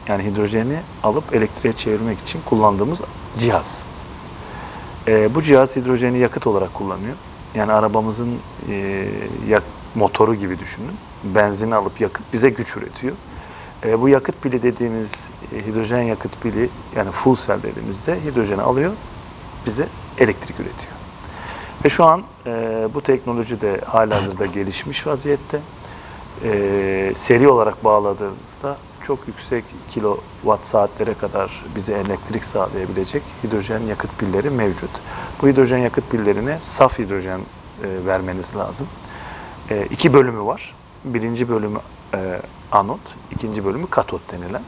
Yani hidrojeni alıp elektriğe çevirmek için kullandığımız cihaz. Bu cihaz hidrojeni yakıt olarak kullanıyor. Yani arabamızın motoru gibi düşünün. Benzini alıp yakıp bize güç üretiyor. Bu yakıt pili dediğimiz hidrojen yakıt pili, yani fuel cell dediğimizde hidrojeni alıyor, bize elektrik üretiyor. Ve şu an bu teknoloji de halihazırda gelişmiş vaziyette. Seri olarak bağladığımızda çok yüksek kilowatt saatlere kadar bize elektrik sağlayabilecek hidrojen yakıt pilleri mevcut. Bu hidrojen yakıt pillerine saf hidrojen vermeniz lazım. İki bölümü var. Birinci bölümü anot, ikinci bölümü katot denilen.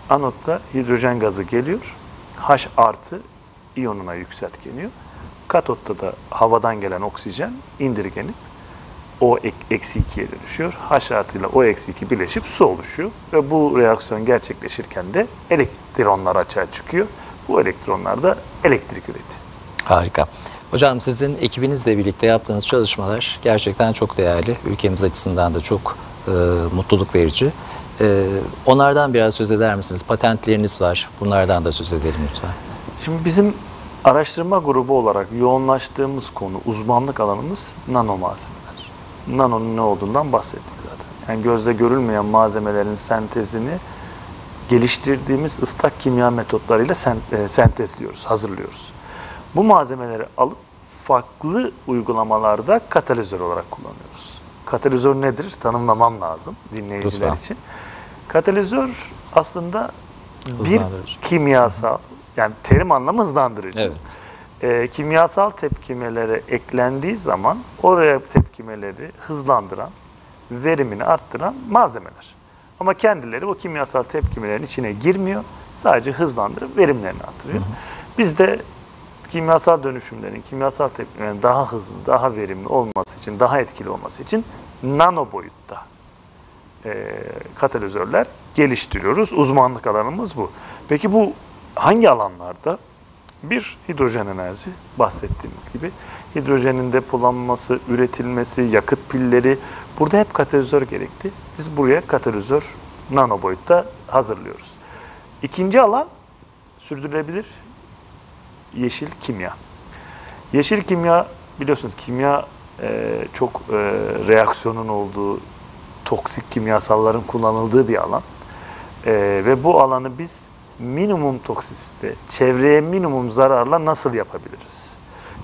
Anotta hidrojen gazı geliyor, H artı iyonuna yükseltgeniyor. Katotta da havadan gelen oksijen indirgenip O eksi 2'ye dönüşüyor. H artı ile O eksi 2 birleşip su oluşuyor. Ve bu reaksiyon gerçekleşirken de elektronlar açığa çıkıyor. Bu elektronlar da elektrik üretiyor. Harika. Hocam sizin ekibinizle birlikte yaptığınız çalışmalar gerçekten çok değerli. Ülkemiz açısından da çok mutluluk verici. Onlardan biraz söz eder misiniz? Patentleriniz var. Bunlardan da söz edelim lütfen. Şimdi bizim araştırma grubu olarak yoğunlaştığımız konu, uzmanlık alanımız nano malzemeler. Nano'nun ne olduğundan bahsettik zaten. Yani gözle görülmeyen malzemelerin sentezini geliştirdiğimiz ıslak kimya metotlarıyla sentezliyoruz, hazırlıyoruz. Bu malzemeleri alıp farklı uygulamalarda katalizör olarak kullanıyoruz. Katalizör nedir? Tanımlamam lazım dinleyiciler için. Katalizör aslında bir kimyasal, yani terim anlamı hızlandırıcı. Evet. Kimyasal tepkimelere eklendiği zaman oraya tepkimeleri hızlandıran, verimini arttıran malzemeler. Ama kendileri o kimyasal tepkimelerin içine girmiyor. Sadece hızlandırıp verimlerini artırıyor. Biz de kimyasal dönüşümlerin, kimyasal tepkimelerin daha hızlı, daha verimli olması için, daha etkili olması için nano boyutta katalizörler geliştiriyoruz. Uzmanlık alanımız bu. Peki bu hangi alanlarda? Bir, hidrojen enerji, bahsettiğimiz gibi. Hidrojenin depolanması, üretilmesi, yakıt pilleri, burada hep katalizör gerekli. Biz buraya katalizör nano boyutta hazırlıyoruz. İkinci alan, sürdürülebilir yeşil kimya. Yeşil kimya, biliyorsunuz kimya çok reaksiyonun olduğu, toksik kimyasalların kullanıldığı bir alan. Ve bu alanı biz minimum toksisite, çevreye minimum zararla nasıl yapabiliriz?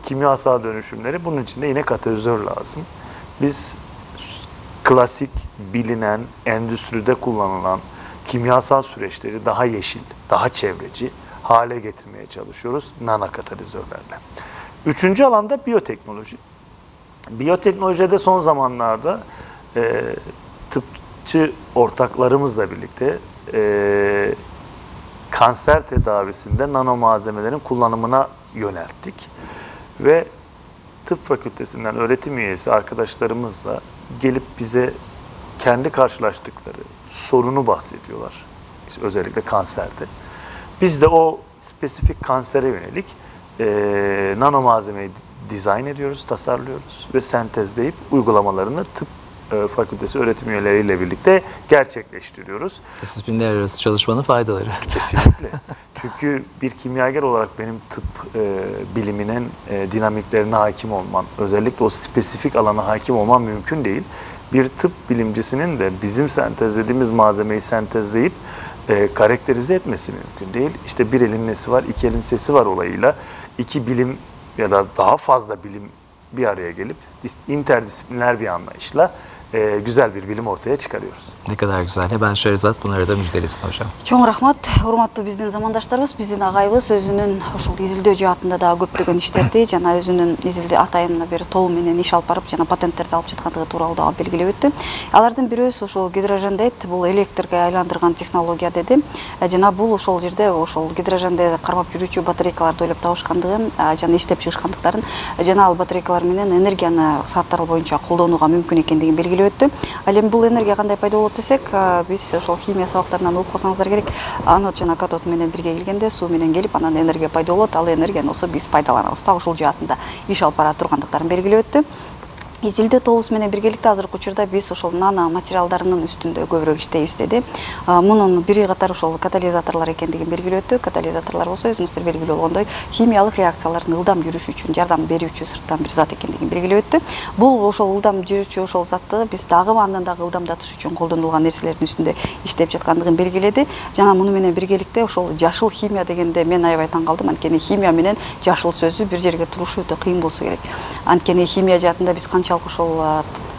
Kimyasal dönüşümleri, bunun için de yine katalizör lazım. Biz klasik, bilinen, endüstride kullanılan kimyasal süreçleri daha yeşil, daha çevreci hale getirmeye çalışıyoruz nano katalizörlerle. Üçüncü alanda biyoteknoloji. Biyoteknolojide son zamanlarda tıpçı ortaklarımızla birlikte kanser tedavisinde nano malzemelerin kullanımına yönelttik. Ve tıp fakültesinden öğretim üyesi arkadaşlarımızla gelip bize kendi karşılaştıkları sorunu bahsediyorlar. İşte özellikle kanserde. Biz de o spesifik kansere yönelik nano malzemeyi dizayn ediyoruz, tasarlıyoruz ve sentezleyip uygulamalarını tıp fakültesi öğretim üyeleriyle birlikte gerçekleştiriyoruz. Disiplinler arası çalışmanın faydaları. Kesinlikle. Çünkü bir kimyager olarak benim tıp biliminin dinamiklerine hakim olmam, özellikle o spesifik alana hakim olmam mümkün değil. Bir tıp bilimcisinin de bizim sentezlediğimiz malzemeyi sentezleyip karakterize etmesi mümkün değil. İşte bir elin nesi var, iki elin sesi var olayıyla iki bilim ya da daha fazla bilim bir araya gelip interdisipliner bir anlayışla güzel bir bilim ortaya çıkarıyoruz. Ne kadar güzel. Hemen Şerizat bunları da müjdelesin hocam. Чоң рахмат, урматтуу биздин замандаштарыбыз, биздин агайыбыз өзүнүн ошол изилдөө жаатында да көптөгөн иштерди, жана өзүнүн изилдөө атайын бир тобу менен иш алып барып, жана патенттерди алып жаткандыгы тууралуу да белгилеп өттү. Алардын бирөөсү ошол гидрожендейт, бул электрге айландырган технология деди. Жана бул ошол жерде ошол гидроженде кармап жүрүүчү батарейкаларды ойлоп табышкандыгын, жана иштеп чыгышкандыктарын, жана ал батарейкалар менен энергияны сааттар боюнча колдонууга мүмкүн экендигин белгилеп өттү. Ал эми бул энергия кандай пайда болот десек, биз ошол химия сабактарынан угуп калсаңыздар керек, анод жана катод менен бирге келгенде суу менен келип, анан энергия пайда болот. Ал энергияны болсо биз пайдаланабыз да, ошол жаатында иш алып бара тургандыктарын белгилеп өттү. Изилдөө тобубуз менен биргеликте азыркы учурда биз ошол нано материалдарынын үстүндө көбүрөөк иштейбиз деди. Мунун бири катар ошол катализаторлор экендигин белгилеп өттү. Катализаторлор болсо өзүңүздөр белгилүү болгондой химиялык реакциялардын ылдам жүрүшү үчүн жардам берүүчү сырттан бир зат экендигин белгилеп өттү. Бул ошол ылдам жүрүүчү ошол затты биз дагы андан дагы ылдамдатыш үчүн колдонулган нерселердин үстүндө иштеп жаткандыгын белгиледи. Жана муну менен биргеликте ошол жашыл химия дегенде мен аябай таң калдым. Анткени химия менен жашыл сөзү бир жерге турушу өтө кыйын болсо керек. Анткени химия жаатында биз канчалык ошол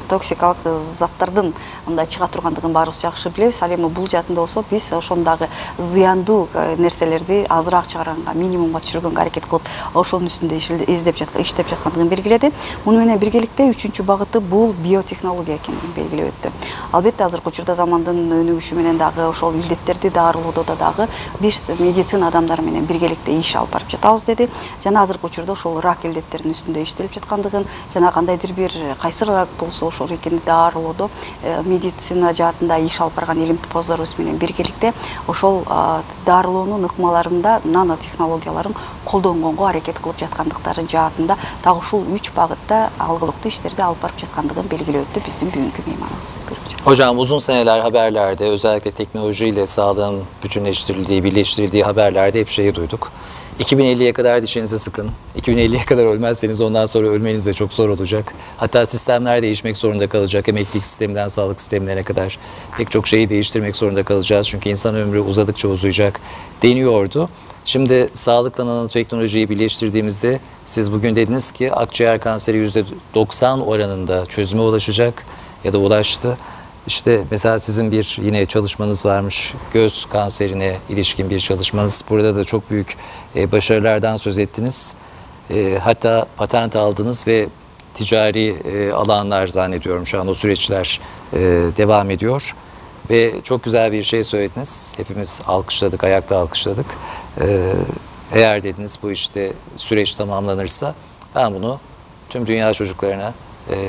токсикалык заттардын мындай чыга тургандыгын баарыбыз жакшы билебиз. Ал эми бул жаатында болсо биз ошондагы зыяндуу нерселерди азыраак чыгарганга, минимумга түшүргөнгө аракет кылып, ошонун үстүндө иштеп жаткандыгын белгиледи. Муну менен биргеликте үчүнчү багыты бул биотехнология экенин белгилеп өттү. Албетте азыркы учурда замандын өнүгүшү менен дагы ошол илдеттерди дарылоодо дагы биз медицина адамдары менен биргеликте иш алып барып жатабыз деди. Жана азыркы учурда ошол рак илдеттеринин үстүндө иштелип жаткандыгын, жана кандайдыр бир кайсы рак болсо ошол экени дарылоодо медицина жаатында иш алып барган илимпоздорубуз менен биргеликте ошол дарылоонун ыкмаларында нанотехнологияларын колдонгонго аракет кылып жаткандыктары жаатында дагы ушул 3 багытта алгылыктуу иштерди алып барып жаткандыгын белгилеп өттү биздин бүгүнкү мейманыбыз. Hocam uzun seneler haberlerde özellikle teknolojiyle sağlığın bütünleştirildiği, birleştirildiği haberlerde hep şeyi duyduk. 2050'ye kadar dişinizi sıkın. 2050'ye kadar ölmezseniz ondan sonra ölmeniz de çok zor olacak. Hatta sistemler değişmek zorunda kalacak. Emeklilik sisteminden sağlık sistemlerine kadar pek çok şeyi değiştirmek zorunda kalacağız. Çünkü insan ömrü uzadıkça uzayacak deniyordu. Şimdi sağlıkla nanoteknolojiyi birleştirdiğimizde siz bugün dediniz ki akciğer kanseri %90 oranında çözüme ulaşacak ya da ulaştı. İşte mesela sizin bir yine çalışmanız varmış, göz kanserine ilişkin bir çalışmanız. Burada da çok büyük başarılardan söz ettiniz. Hatta patent aldınız ve ticari alanlar zannediyorum şu an o süreçler devam ediyor. Ve çok güzel bir şey söylediniz. Hepimiz alkışladık, ayakta alkışladık. Eğer dediniz bu işte süreç tamamlanırsa ben bunu tüm dünya çocuklarına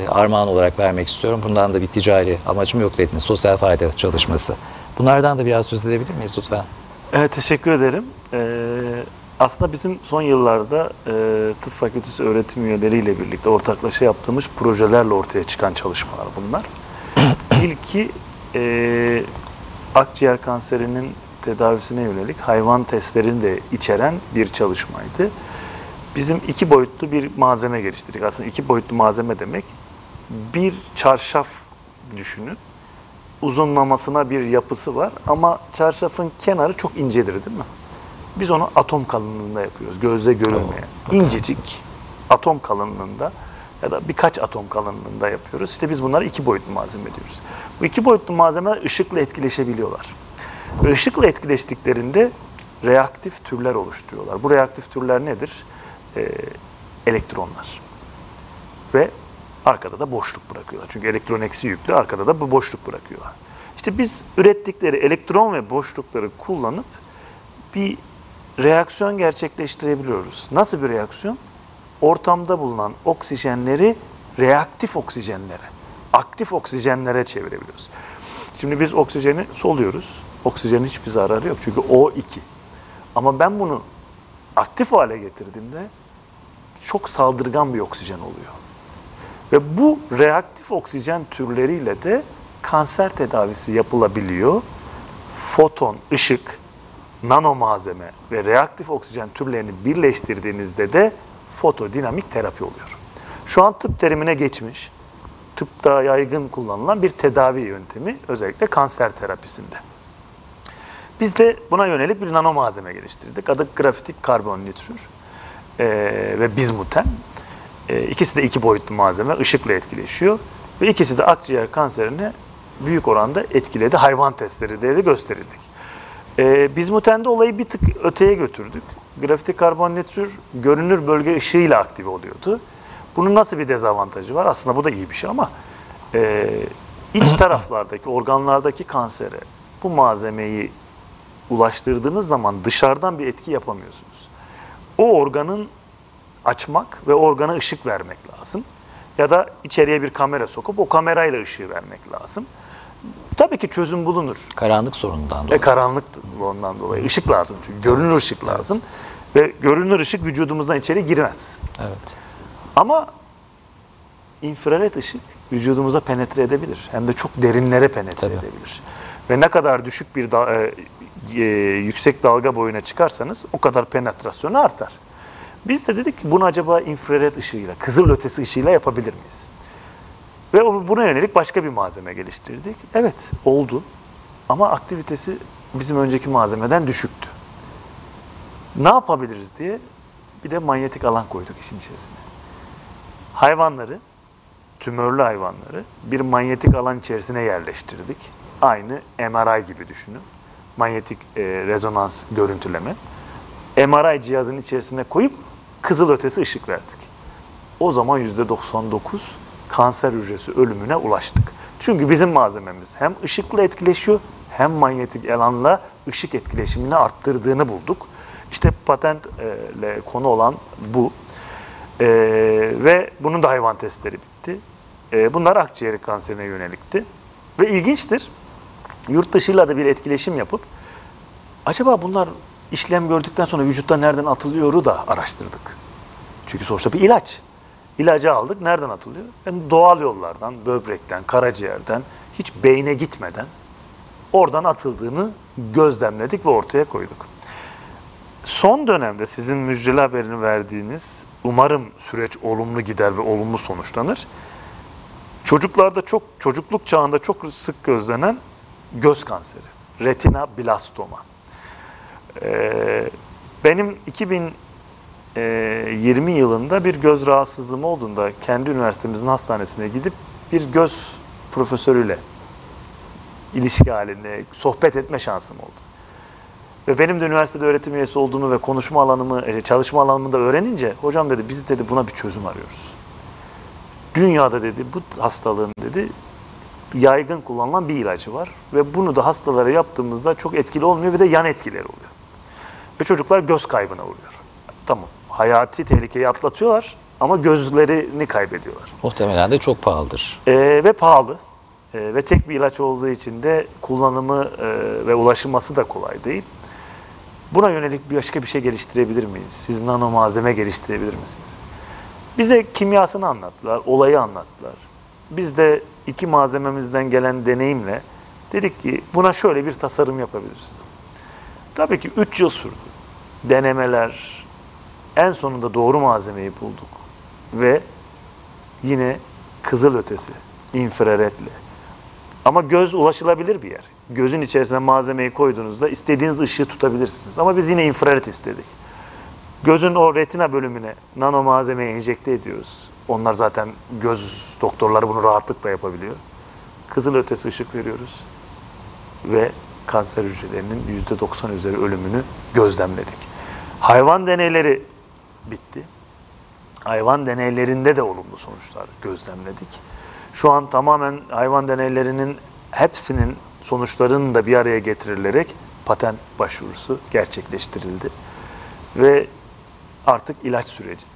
armağan olarak vermek istiyorum. Bundan da bir ticari amacım yok dediniz. Sosyal fayda çalışması. Bunlardan da biraz söz edebilir miyiz lütfen? Evet, teşekkür ederim. Aslında bizim son yıllarda tıp fakültesi öğretim üyeleriyle birlikte ortaklaşa yaptığımız projelerle ortaya çıkan çalışmalar bunlar. İlki akciğer kanserinin tedavisine yönelik hayvan testlerini de içeren bir çalışmaydı. Bizim 2 boyutlu bir malzeme geliştirdik. Aslında 2 boyutlu malzeme demek, bir çarşaf düşünün. Uzunlamasına bir yapısı var ama çarşafın kenarı çok incedir değil mi? Biz onu atom kalınlığında yapıyoruz. Gözle görünmeyen. İncecik atom kalınlığında ya da birkaç atom kalınlığında yapıyoruz. İşte biz bunları 2 boyutlu malzeme diyoruz. Bu 2 boyutlu malzemeler ışıkla etkileşebiliyorlar. Ve ışıkla etkileştiklerinde reaktif türler oluşturuyorlar. Bu reaktif türler nedir? Elektronlar. Ve arkada da boşluk bırakıyorlar. Çünkü elektron eksi yüklü, arkada da bu boşluk bırakıyorlar. İşte biz ürettikleri elektron ve boşlukları kullanıp bir reaksiyon gerçekleştirebiliyoruz. Nasıl bir reaksiyon? Ortamda bulunan oksijenleri reaktif oksijenlere, aktif oksijenlere çevirebiliyoruz. Şimdi biz oksijeni soluyoruz. Oksijenin hiçbir zararı yok. Çünkü O2. Ama ben bunu aktif hale getirdiğimde çok saldırgan bir oksijen oluyor. Ve bu reaktif oksijen türleriyle de kanser tedavisi yapılabiliyor. Foton, ışık, nano malzeme ve reaktif oksijen türlerini birleştirdiğinizde de fotodinamik terapi oluyor. Şu an tıp terimine geçmiş, tıpta yaygın kullanılan bir tedavi yöntemi, özellikle kanser terapisinde. Biz de buna yönelik bir nano malzeme geliştirdik. Adı grafitik karbonnitrür ve bizmuten. İkisi de 2 boyutlu malzeme, ışıkla etkileşiyor. Ve ikisi de akciğer kanserini büyük oranda etkiledi. Hayvan testleri de gösterildik. Bizmutende olayı bir tık öteye götürdük. Grafitik karbonnitrür görünür bölge ışığıyla aktive oluyordu. Bunun nasıl bir dezavantajı var? Aslında bu da iyi bir şey ama iç taraflardaki, organlardaki kansere bu malzemeyi ulaştırdığınız zaman dışarıdan bir etki yapamıyorsunuz. O organın açmak ve organa ışık vermek lazım. Ya da içeriye bir kamera sokup o kamerayla ışığı vermek lazım. Tabii ki çözüm bulunur. Karanlık sorunundan dolayı. Karanlıktan dolayı. Işık lazım çünkü. Görünür ışık lazım. Ve görünür ışık vücudumuzdan içeri girmez. Evet. Ama infrared ışık vücudumuza penetre edebilir. Hem de çok derinlere penetre edebilir. Ve ne kadar düşük bir yüksek dalga boyuna çıkarsanız o kadar penetrasyonu artar. Biz de dedik ki bunu acaba infrared ışığıyla, kızılötesi ışığıyla yapabilir miyiz? Ve buna yönelik başka bir malzeme geliştirdik. Evet, oldu. Ama aktivitesi bizim önceki malzemeden düşüktü. Ne yapabiliriz diye bir de manyetik alan koyduk işin içerisine. Hayvanları, tümörlü hayvanları bir manyetik alan içerisine yerleştirdik. Aynı MRI gibi düşünün. Manyetik rezonans görüntüleme. MRI cihazının içerisine koyup kızılötesi ışık verdik. O zaman %99 kanser hücresi ölümüne ulaştık. Çünkü bizim malzememiz hem ışıkla etkileşiyor hem manyetik alanla ışık etkileşimini arttırdığını bulduk. İşte patentle konu olan bu. Ve bunun da hayvan testleri bitti. Bunlar akciğer kanserine yönelikti. Ve ilginçtir, yurt dışıyla da bir etkileşim yapıp acaba bunlar işlem gördükten sonra vücutta nereden atılıyoru da araştırdık. Çünkü sonuçta bir ilaç. İlacı aldık, nereden atılıyor? Yani doğal yollardan, böbrekten, karaciğerden, hiç beyne gitmeden oradan atıldığını gözlemledik ve ortaya koyduk. Son dönemde sizin müjdeli haberini verdiğiniz, umarım süreç olumlu gider ve olumlu sonuçlanır. Çocuklarda çocukluk çağında çok sık gözlenen göz kanseri, retinoblastoma. Benim 2020 yılında bir göz rahatsızlığım olduğunda kendi üniversitemizin hastanesine gidip bir göz profesörüyle ilişki halinde sohbet etme şansım oldu. Ve benim de üniversitede öğretim üyesi olduğumu ve konuşma alanımı, çalışma alanımı da öğrenince hocam dedi biz dedi buna bir çözüm arıyoruz. Dünyada dedi bu hastalığın dedi yaygın kullanılan bir ilacı var ve bunu da hastalara yaptığımızda çok etkili olmuyor ve de yan etkileri oluyor. Ve çocuklar göz kaybına uğruyor. Tamam, hayati tehlikeyi atlatıyorlar ama gözlerini kaybediyorlar. Muhtemelen de çok pahalıdır. Ve pahalı. Ve tek bir ilaç olduğu için de kullanımı ve ulaşılması da kolay değil. Buna yönelik başka bir şey geliştirebilir miyiz? Siz nano malzeme geliştirebilir misiniz? Bize kimyasını anlattılar, olayı anlattılar. Biz de iki malzememizden gelen deneyimle dedik ki buna şöyle bir tasarım yapabiliriz. Tabii ki 3 yıl sürdü. Denemeler, en sonunda doğru malzemeyi bulduk. Ve yine kızılötesi, infraredle. Ama göz ulaşılabilir bir yer. Gözün içerisine malzemeyi koyduğunuzda istediğiniz ışığı tutabilirsiniz. Ama biz yine infrared istedik. Gözün o retina bölümüne nano malzemeyi enjekte ediyoruz. Onlar zaten göz doktorları bunu rahatlıkla yapabiliyor. Kızılötesi ışık veriyoruz. Ve kanser hücrelerinin %90 üzeri ölümünü gözlemledik. Hayvan deneyleri bitti. Hayvan deneylerinde de olumlu sonuçlar gözlemledik. Şu an tamamen hayvan deneylerinin hepsinin sonuçlarının da bir araya getirilerek patent başvurusu gerçekleştirildi. Ve artık ilaç süreci.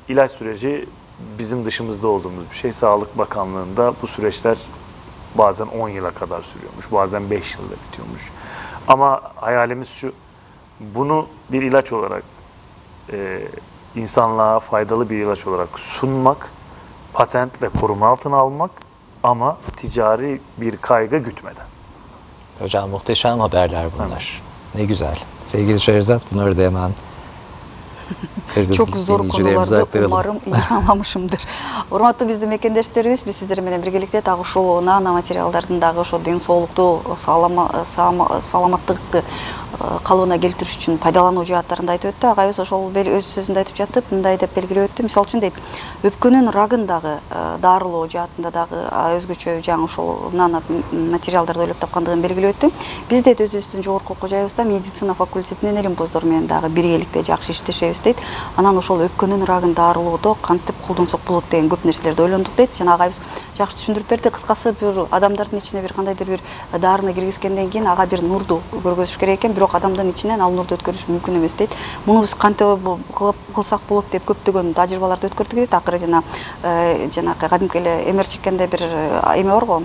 İlaç süreci bizim dışımızda olduğumuz bir şey. Sağlık Bakanlığı'nda bu süreçler bazen 10 yıla kadar sürüyormuş, bazen 5 yılda bitiyormuş. Ama hayalimiz şu, bunu bir ilaç olarak insanlığa faydalı bir ilaç olarak sunmak, patentle koruma altına almak ama ticari bir kaygı gütmeden. Hocam muhteşem haberler bunlar. Ne güzel. Sevgili Şehrazat, bunları da hemen Kırgız Çok zor dinleyicilerimize konularda aktaralım. umarım iyi anlamışımdır. Урматтуу биздин мекендештерибиз, биз сиздер менен биргеликте дагы ушул нано материалдардын дагы ошо ден соолукту, саламаттыкты калыбына келтириш үчүн пайдалануу жааттарын айтып өттү. Агайыбыз ошол өз сөзүндө айтып жатып, мындай деп белгилеп өттү. Мисалы үчүн дейт, өпкөнүн рагын дагы дарылоо жаатында дагы өзгөчө жаңы ошол нано материалдарды ойлоп тапкандыгын белгилеп өттү. Биз дейт өзүбүздүн жогорку окуу жайыбызда медицина факультетинин илим боздору менен дагы биргеликте жакшы иштешебиз дейт. Анан ошол өпкөнүн рагын дарылоодо кантип колдонсок болот деген көп нерселерди ойлондук дейт. Жана агайыбыз жакшы түшүндүрүп берди. Кыскасы бир адамдардын ичине бир кандайдыр бир дарыны киргизгенден кийин ага бир нурду көргөзүш керек экен, бирок адамдын ичинен ал нурду өткөрүш мүмкүн эмес дейт. Муну биз кантип кылсак болот деп көптөгөн тажрыйбаларды өткөрдүк дейт. Акыры жанагы кадимки эле эмер чеккенде бир эме бар го,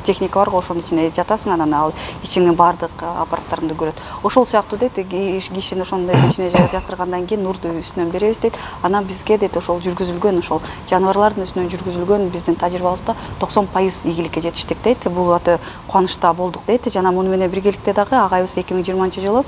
техника бар го, ошонун ичине жатасың, анан ал ичиңдин баардык аппараттарыңды көрөт. Ошол сыяктуу дейт, кишини ошондой ичине жатыргандан кийин нурду үстүнөн беребиз дейт. Анан бизге дейт ошол жүргүзүлгөн, ошол жаныбарлардын үстүнөн жүргүзүлгөн биздин тажрыйбабызда 90% ийгиликке жетиштик дейт. Бул өтө кубанычта болдук дейт. Жана муну менен биргеликте дагы агайыбыз 2020-жылы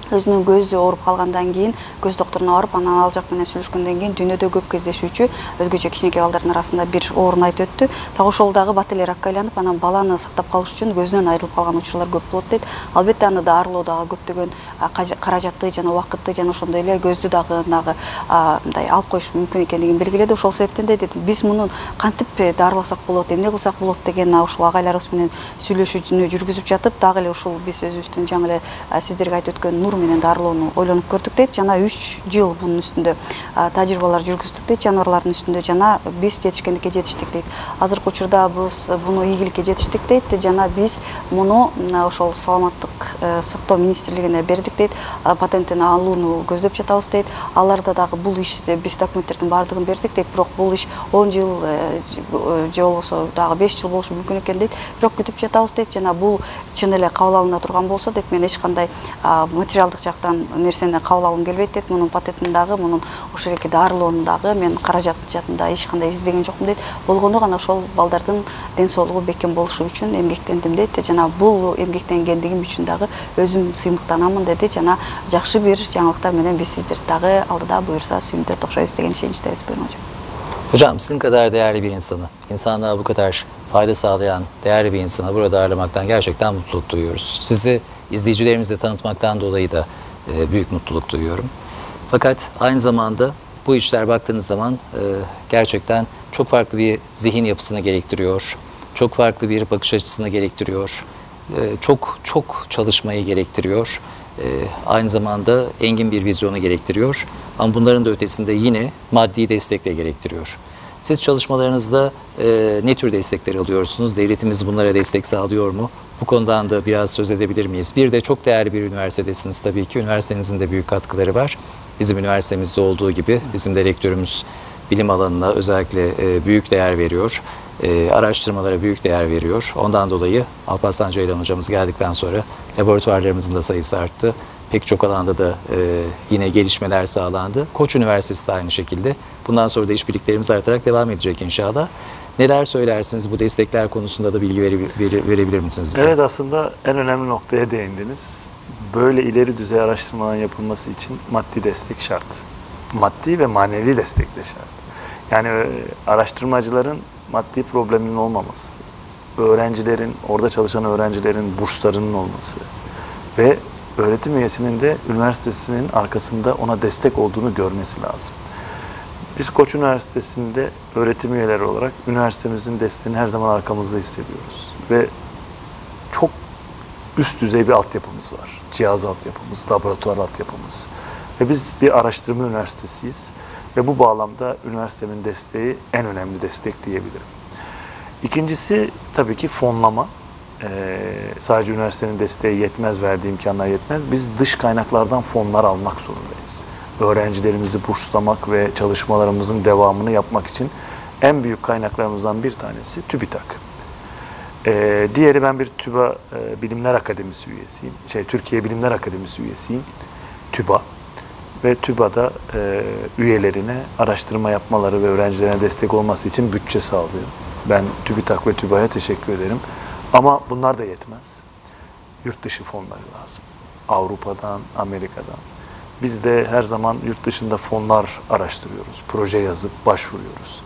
өзүнүн көзү ооруп калгандан кийин көз докторуна барып, анан ал жак менен сүйлөшкөндөн кийин дүйнөдө көп кездешүүчү өзгөчө кичинекей балдардын арасында бир оорун айтып өттү. Так ошол дагы бат эле ракка айланып, анан баланы сактап калыш үчүн көзүнөн айрылып калган учурлар көп болот дейт. Албетте аны дарылоо дагы көптөгөн каражатты жана убакытты жана ошондой эле көздү дагы мындай алып коюш мүмкүн экендигин белгиледи. Ошол себептен дейт, биз муну кантип дарыласак болот, эмне кылсак болот деген ушул агайларыбыз менен сүйлөшүүнү жүргүзүп жатып, дагы эле ушул биз өзүбүздүн жаңы эле сиздерге айтып өткөн нур менен дарылоону ойлонуп көрдүк дейт. Жана 3 жыл бунун үстүндө тажрыйбалар жүргүздүк дейт, жаныбарлардын үстүндө, жана биз жетишкендикке жетиштик дейт. Азыркы учурда биз буну ийгиликке жетиштик дейт, жана биз муну ошол саламаттык сактоо министрлигине бердик дейт. Патентин алууну көздөп жатабыз дейт. Аларда дагы бул ишти биз документтердин баардыгын бердик дейт, бирок бул иш 10 жыл же болбосо дагы 5 жыл болушу мүмкүн экен дейт. Бирок күтүп жатабыз дейт. Жана бул чын эле кабыл алына турган болсо дейт, мен эч кандай материалдык жактан нерсени кабыл алгым келбейт дейт. Мунун патентин дагы, мунун ошол эки дарылоонун дагы мен каражат жатында эч кандай издеген жокмун дейт. Болгону гана ошол балдардын ден соолугу бекем болушу үчүн эмгектендим дейт. Жана бул эмгектенгендигим үчүн дагы өзүм сыймыктанамын деди. Жана жакшы бир жаңылыктар менен биз сиздерди дагы алдыда буюрса сүйүндүр токшойбуз деген ишеничтебиз. Buyurun hocam. Hocam sizin kadar değerli bir insanı, insanlığa bu kadar fayda sağlayan değerli bir insanı burada ağırlamaktan gerçekten mutluluk duyuyoruz. Sizi izleyicilerimize tanıtmaktan dolayı da büyük mutluluk duyuyorum. Fakat aynı zamanda bu işler baktığınız zaman gerçekten çok farklı bir zihin yapısını gerektiriyor. Çok farklı bir bakış açısını gerektiriyor. Çok çalışmayı gerektiriyor. Aynı zamanda engin bir vizyonu gerektiriyor. Ama bunların da ötesinde yine maddi destek de gerektiriyor. Siz çalışmalarınızda ne tür destekler alıyorsunuz? Devletimiz bunlara destek sağlıyor mu? Bu konudan da biraz söz edebilir miyiz? Bir de çok değerli bir üniversitedesiniz tabii ki. Üniversitenizin de büyük katkıları var. Bizim üniversitemizde olduğu gibi bizim de rektörümüz bilim alanına özellikle büyük değer veriyor. Araştırmalara büyük değer veriyor. Ondan dolayı Alparslan Ceylan hocamız geldikten sonra laboratuvarlarımızın da sayısı arttı. Pek çok alanda da yine gelişmeler sağlandı. Koç Üniversitesi de aynı şekilde. Bundan sonra da işbirliklerimiz artarak devam edecek inşallah. Neler söylersiniz? Bu destekler konusunda da bilgi verebilir misiniz bize? Evet, aslında en önemli noktaya değindiniz. Böyle ileri düzey araştırmaların yapılması için maddi destek şart. Maddi ve manevi destek de şart. Yani araştırmacıların maddi probleminin olmaması, öğrencilerin, orada çalışan öğrencilerin burslarının olması ve öğretim üyesinin de üniversitesinin arkasında ona destek olduğunu görmesi lazım. Biz Koç Üniversitesi'nde öğretim üyeleri olarak üniversitemizin desteğini her zaman arkamızda hissediyoruz. Ve çok üst düzey bir altyapımız var. Cihaz altyapımız, laboratuvar altyapımız. Ve biz bir araştırma üniversitesiyiz. Ve bu bağlamda üniversitemin desteği en önemli destek diyebilirim. İkincisi tabii ki fonlama. Sadece üniversitenin desteği yetmez, verdiği imkanlar yetmez. Biz dış kaynaklardan fonlar almak zorundayız. Öğrencilerimizi burslamak ve çalışmalarımızın devamını yapmak için en büyük kaynaklarımızdan bir tanesi TÜBİTAK. Diğeri, ben bir TÜBA Bilimler Akademisi üyesiyim. Türkiye Bilimler Akademisi üyesiyim. TÜBA. ve TÜBA'da üyelerine araştırma yapmaları ve öğrencilerine destek olması için bütçe sağlıyor. Ben TÜBİTAK ve TÜBA'ya teşekkür ederim. Ama bunlar da yetmez. Yurt dışı fonları lazım. Avrupa'dan, Amerika'dan. Biz de her zaman yurt dışında fonlar araştırıyoruz. Proje yazıp başvuruyoruz.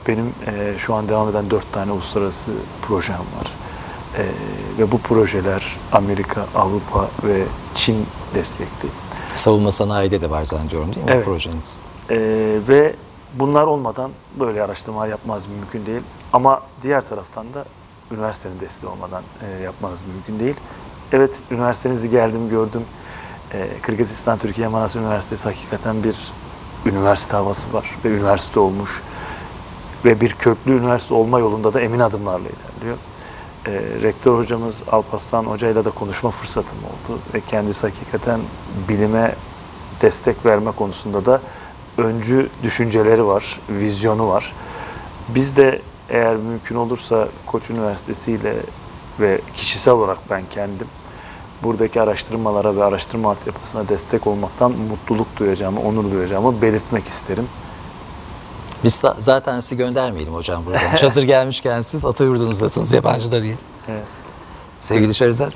Benim şu an devam eden 4 tane uluslararası projem var. Ve bu projeler Amerika, Avrupa ve Çin destekli. Savunma sanayide de var zannediyorum değil mi Evet. projeniz? Ve bunlar olmadan böyle araştırma yapmaz mümkün değil. Ama diğer taraftan da üniversitenin desteği olmadan yapmanız mümkün değil. Evet, üniversitenizi geldim, gördüm. Kırgızistan Türkiye Manas Üniversitesi hakikaten bir üniversite havası var ve üniversite olmuş. Ve bir köklü üniversite olma yolunda da emin adımlarla ilerliyor. Rektör hocamız Alparslan Hoca ile de konuşma fırsatım oldu. Ve kendisi hakikaten bilime destek verme konusunda da öncü düşünceleri var, vizyonu var. Biz de eğer mümkün olursa Koç Üniversitesi ile ve kişisel olarak ben kendim buradaki araştırmalara ve araştırma altyapısına destek olmaktan mutluluk duyacağımı, onur duyacağımı belirtmek isterim. Biz zaten sizi göndermeyelim hocam buradan. Hazır gelmişken siz Atayurdu'nuzdasınız, yabancı da değil. Evet. Sevgili Şerizat.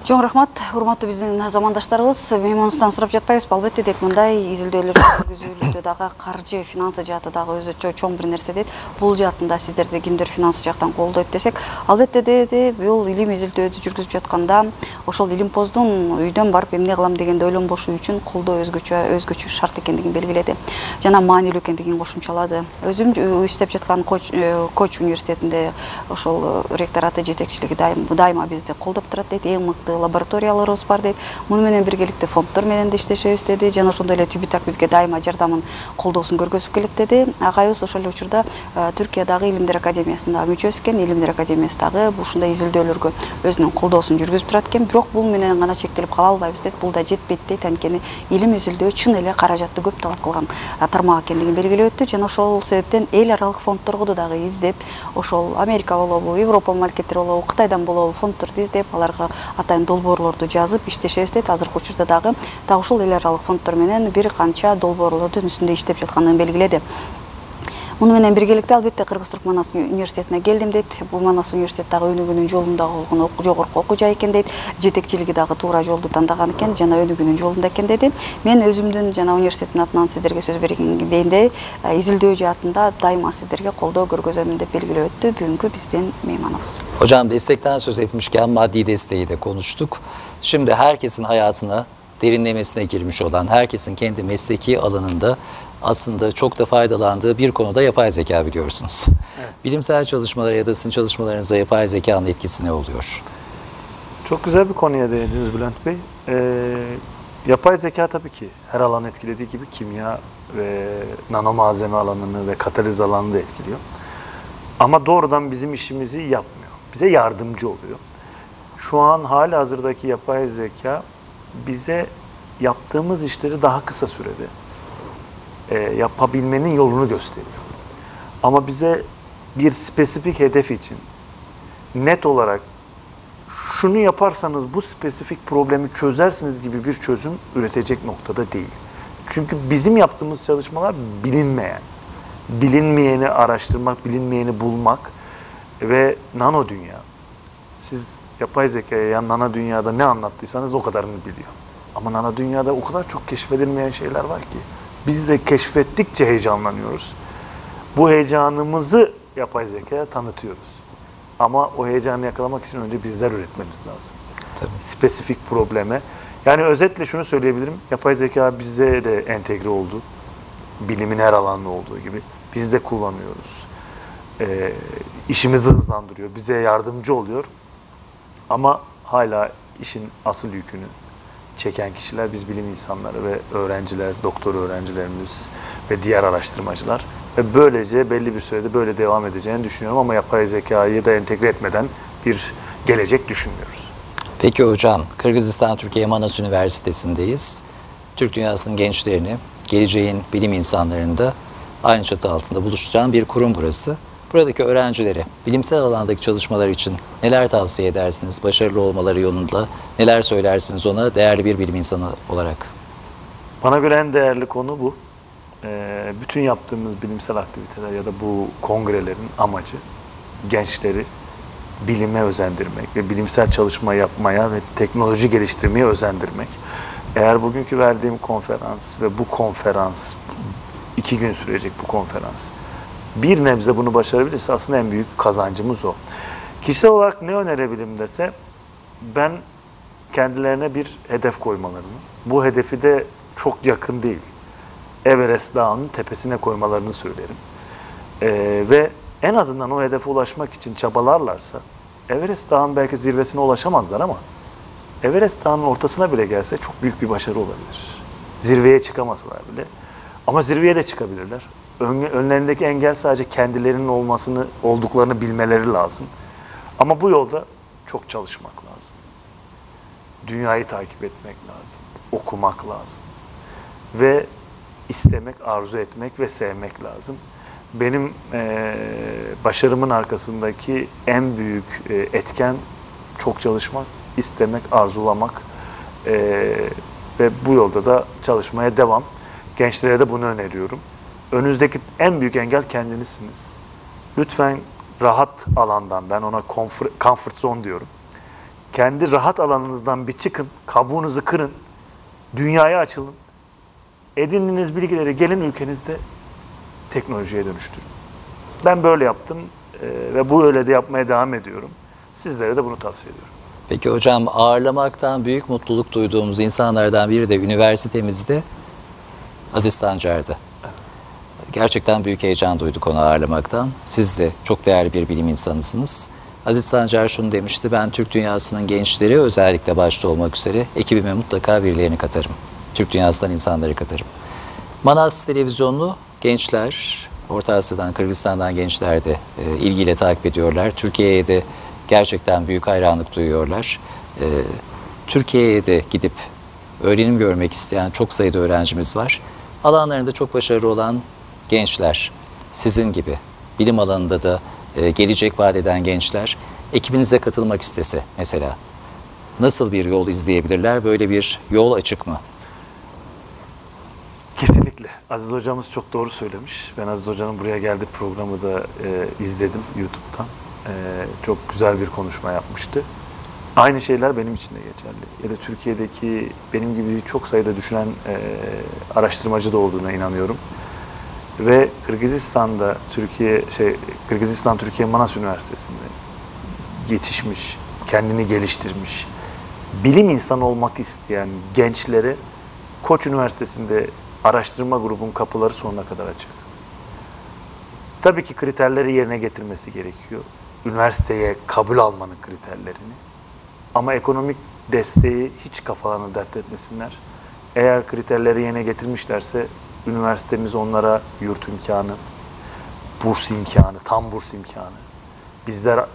Чоң рахмат, урматтуу биздин замандаштарыбыз. Мен мунусунан сурап жатпайбыз. Албетте дейт, мындай изилдөөлөр жүргүзүүтө дагы каржы, финансы жааты дагы өзүчө чоң бир нерсе дейт. Бул жаатында сиздерди кимдир финансы жактан колдойт десек, албетте деди, бул илим изилдөөдү жүргүзүп жатканда ошол илимпоздун үйдөн барып эмне кылам дегенде ойлонбошу үчүн колдоо өзгөчө шарт экендигин белгиледи. Жана маанилүү экендигин кошумчалады. Өзүм иштеп жаткан Коч университетинде ошол ректораты жетекчилиги дайыма бизди колдоп турат дейт. Эң мыкты лабораторияларыбыз бар дейт. Муну менен биргеликте фонддор менен да иштешебиз деди. Жана ошондой эле ТÜБИТАК бизге дайыма жардамын, колдоосун көргөзүп келет деди. Агайыбыз ошол эле учурда Түркиядагы Илимдер Академиясында мүчөсү экен. Илимдер Академиясы дагы ушундай изилдөөлөргө өзүнүн колдоосун жүргүзүп турат экен. Бирок бул менен гана чектелип кала албайбыз дейт. Бул да жетпейт дейт. Анткени илим изилдөө чын эле каражатты көп талап кылган тармак экендигин белгилеп өттү. Жана ошол себептен эл аралык фонддорду дагы издеп, ошол Америка болобу, Европа мамлекеттери болобу, Кытайдан болобу фонддорду издеп, аларга атайын долбоорлорду жазып иштешебиз дейт. Азыркы учурда дагы ушул эл аралык фонддор менен бир канча долбоорлордун үстүндө иштеп жатканын белгиледи. Муну менен биргеликте албетте Кыргыз-Түрк Манас университетине келдим дейт. Бул Манас университет дагы өнүгүүнүн жолунда болгон жогорку окуу жай экен дейт. Жетекчилиги дагы туура жолду тандаган экен, жана өнүгүүнүн жолунда экен деди. Мен өзүмдүн жана университеттин атынан сиздерге сөз бергендей, изилдөө жаатында дайыма сиздерге колдоо көргөзөмүн деп белгилеп өттү бүгүнкү биздин мейманыбыз. Hocam destekten söz etmişken maddi desteği de konuştuk. Şimdi herkesin hayatına derinlemesine girmiş olan, herkesin kendi mesleki alanında aslında çok da faydalandığı bir konuda yapay zeka biliyorsunuz. Evet. Bilimsel çalışmalara ya da sizin çalışmalarınıza yapay zekanın etkisi ne oluyor? Çok güzel bir konuya değindiniz Bülent Bey. Yapay zeka tabii ki her alanı etkilediği gibi kimya ve nano malzeme alanını ve kataliz alanını da etkiliyor. Ama doğrudan bizim işimizi yapmıyor. Bize yardımcı oluyor. Şu an halihazırdaki yapay zeka bize yaptığımız işleri daha kısa sürede yapabilmenin yolunu gösteriyor. Ama bize bir spesifik hedef için net olarak şunu yaparsanız bu spesifik problemi çözersiniz gibi bir çözüm üretecek noktada değil. Çünkü bizim yaptığımız çalışmalar bilinmeyen, bilinmeyeni araştırmak, bilinmeyeni bulmak ve nano dünya. Siz yapay zekaya ya nano dünyada ne anlattıysanız o kadarını biliyor. Ama nano dünyada o kadar çok keşfedilmeyen şeyler var ki. Biz de keşfettikçe heyecanlanıyoruz. Bu heyecanımızı yapay zekaya tanıtıyoruz. Ama o heyecanı yakalamak için önce bizler üretmemiz lazım. Tabii. Spesifik probleme. Yani özetle şunu söyleyebilirim. Yapay zeka bize de entegre oldu. Bilimin her alanında olduğu gibi. Biz de kullanıyoruz. İşimizi hızlandırıyor. Bize yardımcı oluyor. Ama hala işin asıl yükünü çeken kişiler biz bilim insanları ve öğrenciler, doktor öğrencilerimiz ve diğer araştırmacılar. Ve böylece belli bir sürede böyle devam edeceğini düşünüyorum ama yapay zekayı da entegre etmeden bir gelecek düşünmüyoruz. Peki hocam, Kırgızistan Türkiye Manas Üniversitesi'ndeyiz. Türk dünyasının gençlerini, geleceğin bilim insanlarını da aynı çatı altında buluşturan bir kurum burası. Buradaki öğrencilere bilimsel alandaki çalışmalar için neler tavsiye edersiniz? Başarılı olmaları yolunda neler söylersiniz ona değerli bir bilim insanı olarak? Bana göre en değerli konu bu. Bütün yaptığımız bilimsel aktiviteler ya da bu kongrelerin amacı gençleri bilime özendirmek ve bilimsel çalışma yapmaya ve teknoloji geliştirmeye özendirmek. Eğer bugünkü verdiğim konferans ve bu konferans, 2 gün sürecek bu konferans, bir nebze bunu başarabilirse aslında en büyük kazancımız o. Kişisel olarak ne önerebilirim dese, ben kendilerine bir hedef koymalarını, bu hedefi de çok yakın değil, Everest Dağı'nın tepesine koymalarını söylerim. Ve en azından o hedefe ulaşmak için çabalarlarsa, Everest Dağı'nın belki zirvesine ulaşamazlar ama Everest Dağı'nın ortasına bile gelse çok büyük bir başarı olabilir. Zirveye çıkamasalar bile. Ama zirveye de çıkabilirler. Önlerindeki engel sadece kendilerinin olduklarını bilmeleri lazım. Ama bu yolda çok çalışmak lazım. Dünyayı takip etmek lazım. Okumak lazım. Ve istemek, arzu etmek ve sevmek lazım. Benim başarımın arkasındaki en büyük etken çok çalışmak, istemek, arzulamak ve bu yolda da çalışmaya devam. Gençlere de bunu öneriyorum. Önünüzdeki en büyük engel kendinizsiniz. Lütfen rahat alandan, ben ona comfort zone diyorum. Kendi rahat alanınızdan bir çıkın, kabuğunuzu kırın, dünyaya açılın. Edindiğiniz bilgileri gelin ülkenizde teknolojiye dönüştürün. Ben böyle yaptım ve bu öyle de yapmaya devam ediyorum. Sizlere de bunu tavsiye ediyorum. Peki hocam, ağırlamaktan büyük mutluluk duyduğumuz insanlardan biri de üniversitemizde Aziz Sancar'dı. Gerçekten büyük heyecan duyduk onu ağırlamaktan. Siz de çok değerli bir bilim insanısınız. Aziz Sancar şunu demişti: ben Türk dünyasının gençleri, özellikle başta olmak üzere ekibime mutlaka birilerini katarım. Türk dünyasından insanları katarım. Manas televizyonunu gençler, Orta Asya'dan, Kırgızistan'dan gençler de ilgiyle takip ediyorlar. Türkiye'ye de gerçekten büyük hayranlık duyuyorlar. Türkiye'ye de gidip öğrenim görmek isteyen çok sayıda öğrencimiz var. Alanlarında çok başarılı olan gençler, sizin gibi bilim alanında da gelecek vaat eden gençler ekibinize katılmak istese mesela nasıl bir yol izleyebilirler? Böyle bir yol açık mı? Kesinlikle. Aziz hocamız çok doğru söylemiş. Ben Aziz hocanın buraya geldiği programı da izledim YouTube'dan. Çok güzel bir konuşma yapmıştı. Aynı şeyler benim için de geçerli. Ya da Türkiye'deki benim gibi çok sayıda düşünen araştırmacı da olduğuna inanıyorum. Ve Kırgızistan'da Kırgızistan Türkiye Manas Üniversitesi'nde yetişmiş, kendini geliştirmiş, bilim insanı olmak isteyen gençlere Koç Üniversitesi'nde araştırma grubun kapıları sonuna kadar açık. Tabii ki kriterleri yerine getirmesi gerekiyor. Üniversiteye kabul almanın kriterlerini. Ama ekonomik desteği hiç kafalarını dert etmesinler. Eğer kriterleri yerine getirmişlerse üniversitemiz onlara yurt imkanı, burs imkanı, tam burs imkanı. Bizler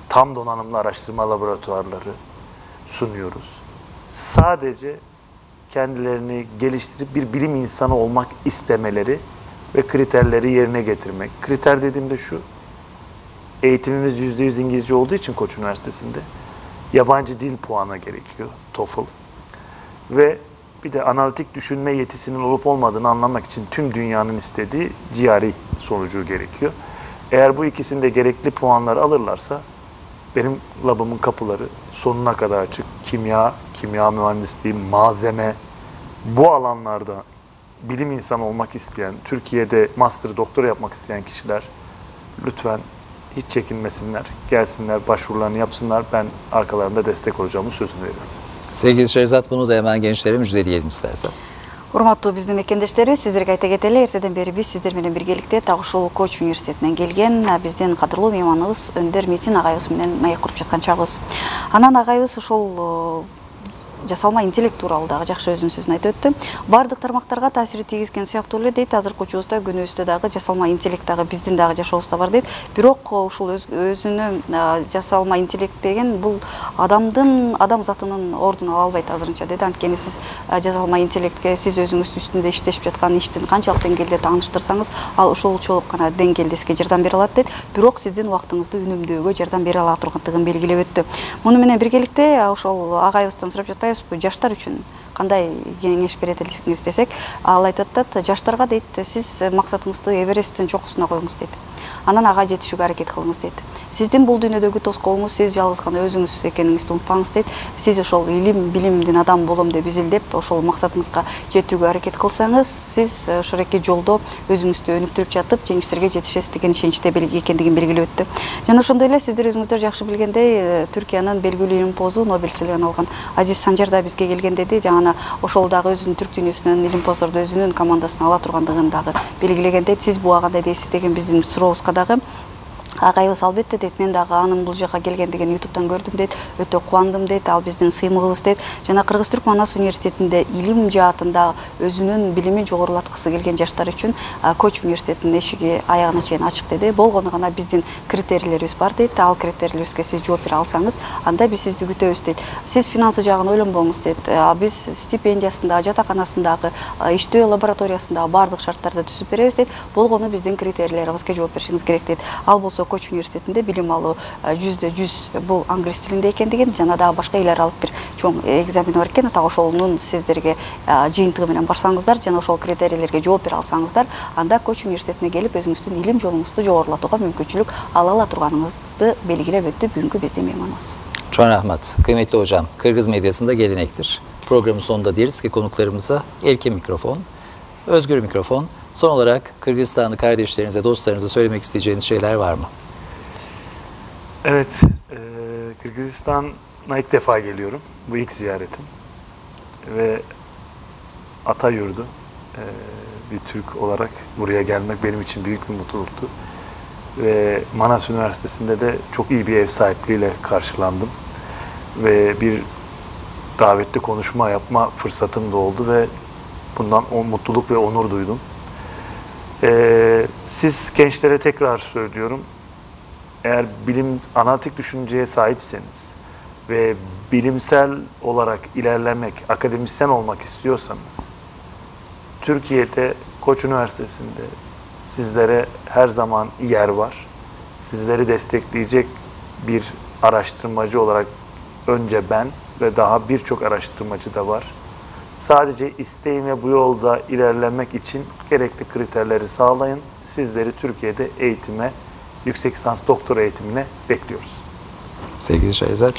tam donanımlı araştırma laboratuvarları sunuyoruz. Sadece kendilerini geliştirip bir bilim insanı olmak istemeleri ve kriterleri yerine getirmek. Kriter dediğimde şu: eğitimimiz %100 İngilizce olduğu için Koç Üniversitesi'nde yabancı dil puanı gerekiyor, TOEFL. Ve bir de analitik düşünme yetisinin olup olmadığını anlamak için tüm dünyanın istediği GRE sonucu gerekiyor. Eğer bu ikisinde gerekli puanları alırlarsa benim labımın kapıları sonuna kadar açık. Kimya mühendisliği, malzeme, bu alanlarda bilim insanı olmak isteyen, Türkiye'de master, doktora yapmak isteyen kişiler lütfen hiç çekinmesinler, gelsinler, başvurularını yapsınlar. Ben arkalarında destek olacağımı sözünü veriyorum. Sevgili Şehrazat, bunu da hemen gençlere müjdeleyelim istersen. Урматтуу биздин мекендештери, сиздерге айта кетели, эртеден бери биз сиздер менен биргеликте так ушул Коч университетинен келген биздин кадырлуу мейманыбыз Өндөр Метин агайыбыз менен маек куруп жаткан чагыбыз. Анан агайыбыз ушул жасалма интеллект тууралуу дагы жакшы өзүнүн сөзүн айтып өттү. Бардык тармактарга таасири тийгизген сыяктуу эле дейт. Азыркы учубузда, күнүбүздө дагы жасалма интеллект дагы биздин дагы жашообузда бар дейт. Бирок ушул өзүнүн жасалма интеллект деген бул адам затынын ордун ала албайт азырынча дейт. Анткени сиз жасалма интеллектке сиз өзүңүздүн үстүндө иштешип жаткан иштин канчалык деңгээлде тааныштырсаңыз, ал ошолчолук гана деңгээлдеске жардам бере алат дейт. Бирок сиздин убактыңызды үнөмдөөгө жардам бере ала тургандыгын белгилеп өттү. Муну менен биргеликте ошол агайыбыздан сурап жатпайбызбы, жаштар үчүн кандай кеңеш берет элеңиз десек, ал айтып атат, жаштарга дейт, сиз максатыңызды Эвересттин чокусуна коюңуз дейт. Анан ага жетишүүгө аракет кылыңыз дейт. Сиздин бул дүйнөдөгү тоскоолуңуз сиз жалгыз гана өзүңүз экениңизди унутпаңыз дейт. Сиз ошол билимдин адамы болом деп изилдеп, ошол максатыңызга жетүүгө аракет кылсаңыз, сиз ошореки жолдо өзүңүздү өнүктүрүп жатып, жеңиштерге жетишесиз деген ишеничте экендигин белгилеп өттү. Жана ошондой эле сиздер өзүңүздөр жакшы билгендей, Түркиянын белгилүү илимпозу, Нобель сыйлыгын алган Азиз Санжар да бизге келген деди. Жана ошол дагы өзүнүн түрк дүйнөсүнөн илимпоздорду өзүнүн командасына ала тургандыгын дагы белгилеген дейт. Сиз буга кандай дейсиз деген биздин сурообузга дагы агайыбыз албетте дейт, мен дагы анын бул жака келгендигин ютубтан көрдүм дейт, өтө кубандым дейт, ал биздин сыймыгыбыз дейт. Жана Кыргыз-Түрк Манас университетинде илим жаатында өзүнүн билимин жогорулаткысы келген жаштар үчүн Коч университетинин эшиги аягына чейин ачык деди. Болгону гана биздин критерийлерибиз бар дейт. Ал критерийлерибизге сиз жооп бере алсаңыз, анда биз сизди күтөбүз дейт. Сиз финансы жагын ойлонбоңуз дейт. Биз стипендиясында, жатаканасындагы, иштөө лабораториясындагы баардык шарттарды түзүп беребиз дейт. Болгону биздин критерийлерибизге жооп беришиңиз керек дейт. Ал болсо Коч университетинде билим алуу 100% бул англис тилинде экендигин, жана дагы башка эл аралык бир чоң экзамен бар экен. Ошонун сиздерге жыйынтыгы менен барсаңыздар, жана ошол критерийлерге жооп бере алсаңыздар, анда Коч университетине келип өзүңүздүн илим жолуңузду жогорулатууга мүмкүнчүлүк ала ала турганыңызды белгилеп өттү бүгүнкү биздин мейманыбыз. Çok rahmet. Kıymetli hocam, Kırgız medyasında gelenektir. Programın sonunda deriz ki konuklarımıza erkin mikrofon, özgür mikrofon. Son olarak Kırgızistanlı kardeşlerinize, dostlarınıza söylemek isteyeceğiniz şeyler var mı? Evet, Kırgızistan'a ilk defa geliyorum. Bu ilk ziyaretim. Ve ata yurdu, bir Türk olarak buraya gelmek benim için büyük bir mutluluktu. Ve Manas Üniversitesi'nde de çok iyi bir ev sahipliğiyle karşılandım. Ve bir davetli konuşma yapma fırsatım da oldu ve bundan mutluluk ve onur duydum. Siz gençlere tekrar söylüyorum, eğer analitik düşünceye sahipseniz ve bilimsel olarak ilerlemek, akademisyen olmak istiyorsanız, Türkiye'de Koç Üniversitesi'nde sizlere her zaman yer var. Sizleri destekleyecek bir araştırmacı olarak önce ben ve daha birçok araştırmacı da var. Sadece isteğim ve bu yolda ilerlemek için gerekli kriterleri sağlayın. Sizleri Türkiye'de eğitime, yüksek lisans doktora eğitimine bekliyoruz. Sevgili Şehzat.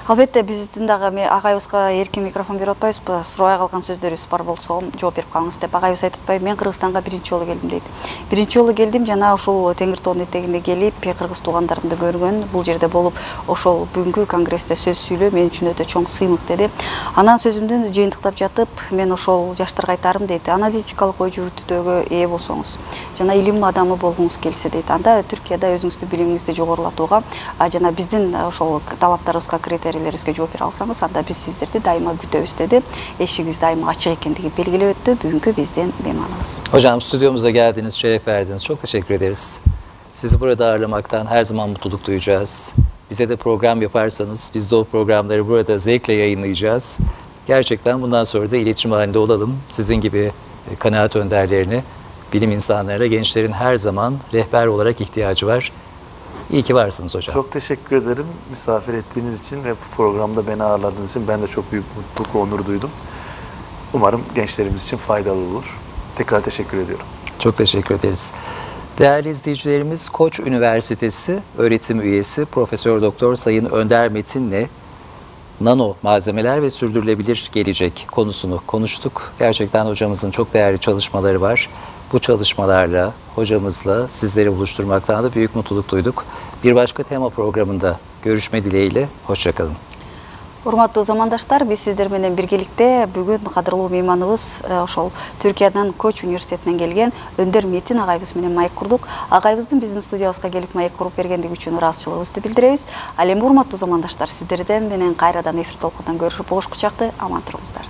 Албетте биздин дагы агайыбызга эркин микрофон берип атпайбызбы? Сурабай калган сөздөрүбүз бар болсо жооп берип калыңыз деп агайыбыз айтып атпайбы? Мен Кыргызстанга биринчи жолу келдим дейт. Биринчи жолу келдим, жана ошол Теңир тоонун этегине келип, кыргыз туугандарымды көргөн, бул жерде болуп, ошол бүгүнкү конгрессте сөз сүйлөө мен үчүн өтө чоң сыймык деди. Анан сөзүмдү жыйынтыктап жатып, мен ошол жаштарга айтарым дейт, аналитикалык ой жүгүртүүдөгү ээ болсоңуз, жана илим адамы болгуңуз келсе дейт, анда Түркияда өзүңүздүн билимиңизди жогорулатууга, жана биздин ошол талаптарыбызга критерийлерибизге жооп бере алсаңыз, анда биз сиздерди дайыма күтөбүз деди. Эшигибиз дайыма ачык экендигин белгилеп өттү бүгүнкү биздин мейманыбыз. Hocam stüdyomuza geldiniz, şeref verdiniz. Çok teşekkür ederiz. Sizi burada ağırlamaktan her zaman mutluluk duyacağız. Bize de program yaparsanız biz de o programları burada zevkle yayınlayacağız. Gerçekten bundan sonra da iletişim halinde olalım. Sizin gibi kanaat önderlerini, bilim insanlarına, gençlerin her zaman rehber olarak ihtiyacı var. İyi ki varsınız hocam. Çok teşekkür ederim misafir ettiğiniz için ve bu programda beni ağırladığınız için ben de çok büyük mutluluk ve onur duydum. Umarım gençlerimiz için faydalı olur. Tekrar teşekkür ediyorum. Çok teşekkür ederiz. Değerli izleyicilerimiz, Koç Üniversitesi öğretim üyesi Profesör Doktor Sayın Önder Metin'le nano malzemeler ve sürdürülebilir gelecek konusunu konuştuk. Gerçekten hocamızın çok değerli çalışmaları var. Bu çalışmalarla, hocamızla sizleri buluşturmaktan da büyük mutluluk duyduk. Bir başka tema programında görüşme dileğiyle, hoşça kalın. Урматтуу замандаштар, биз сиздер менен биргеликте бүгүн кадырлуу мейманыбыз ошол Түркиядан Коч университетинен келген Өндөр Метин агайыбыз менен маек курдук. Агайыбыздын биздин студиябызга келип маек куруп бергендиги үчүн ыраазычылыгыбызды билдиребиз. Ал эми урматтуу замандаштар, сиздерден менен кайрадан эфир толкундан көрүшүп болушкучакты, аман туруңуздар.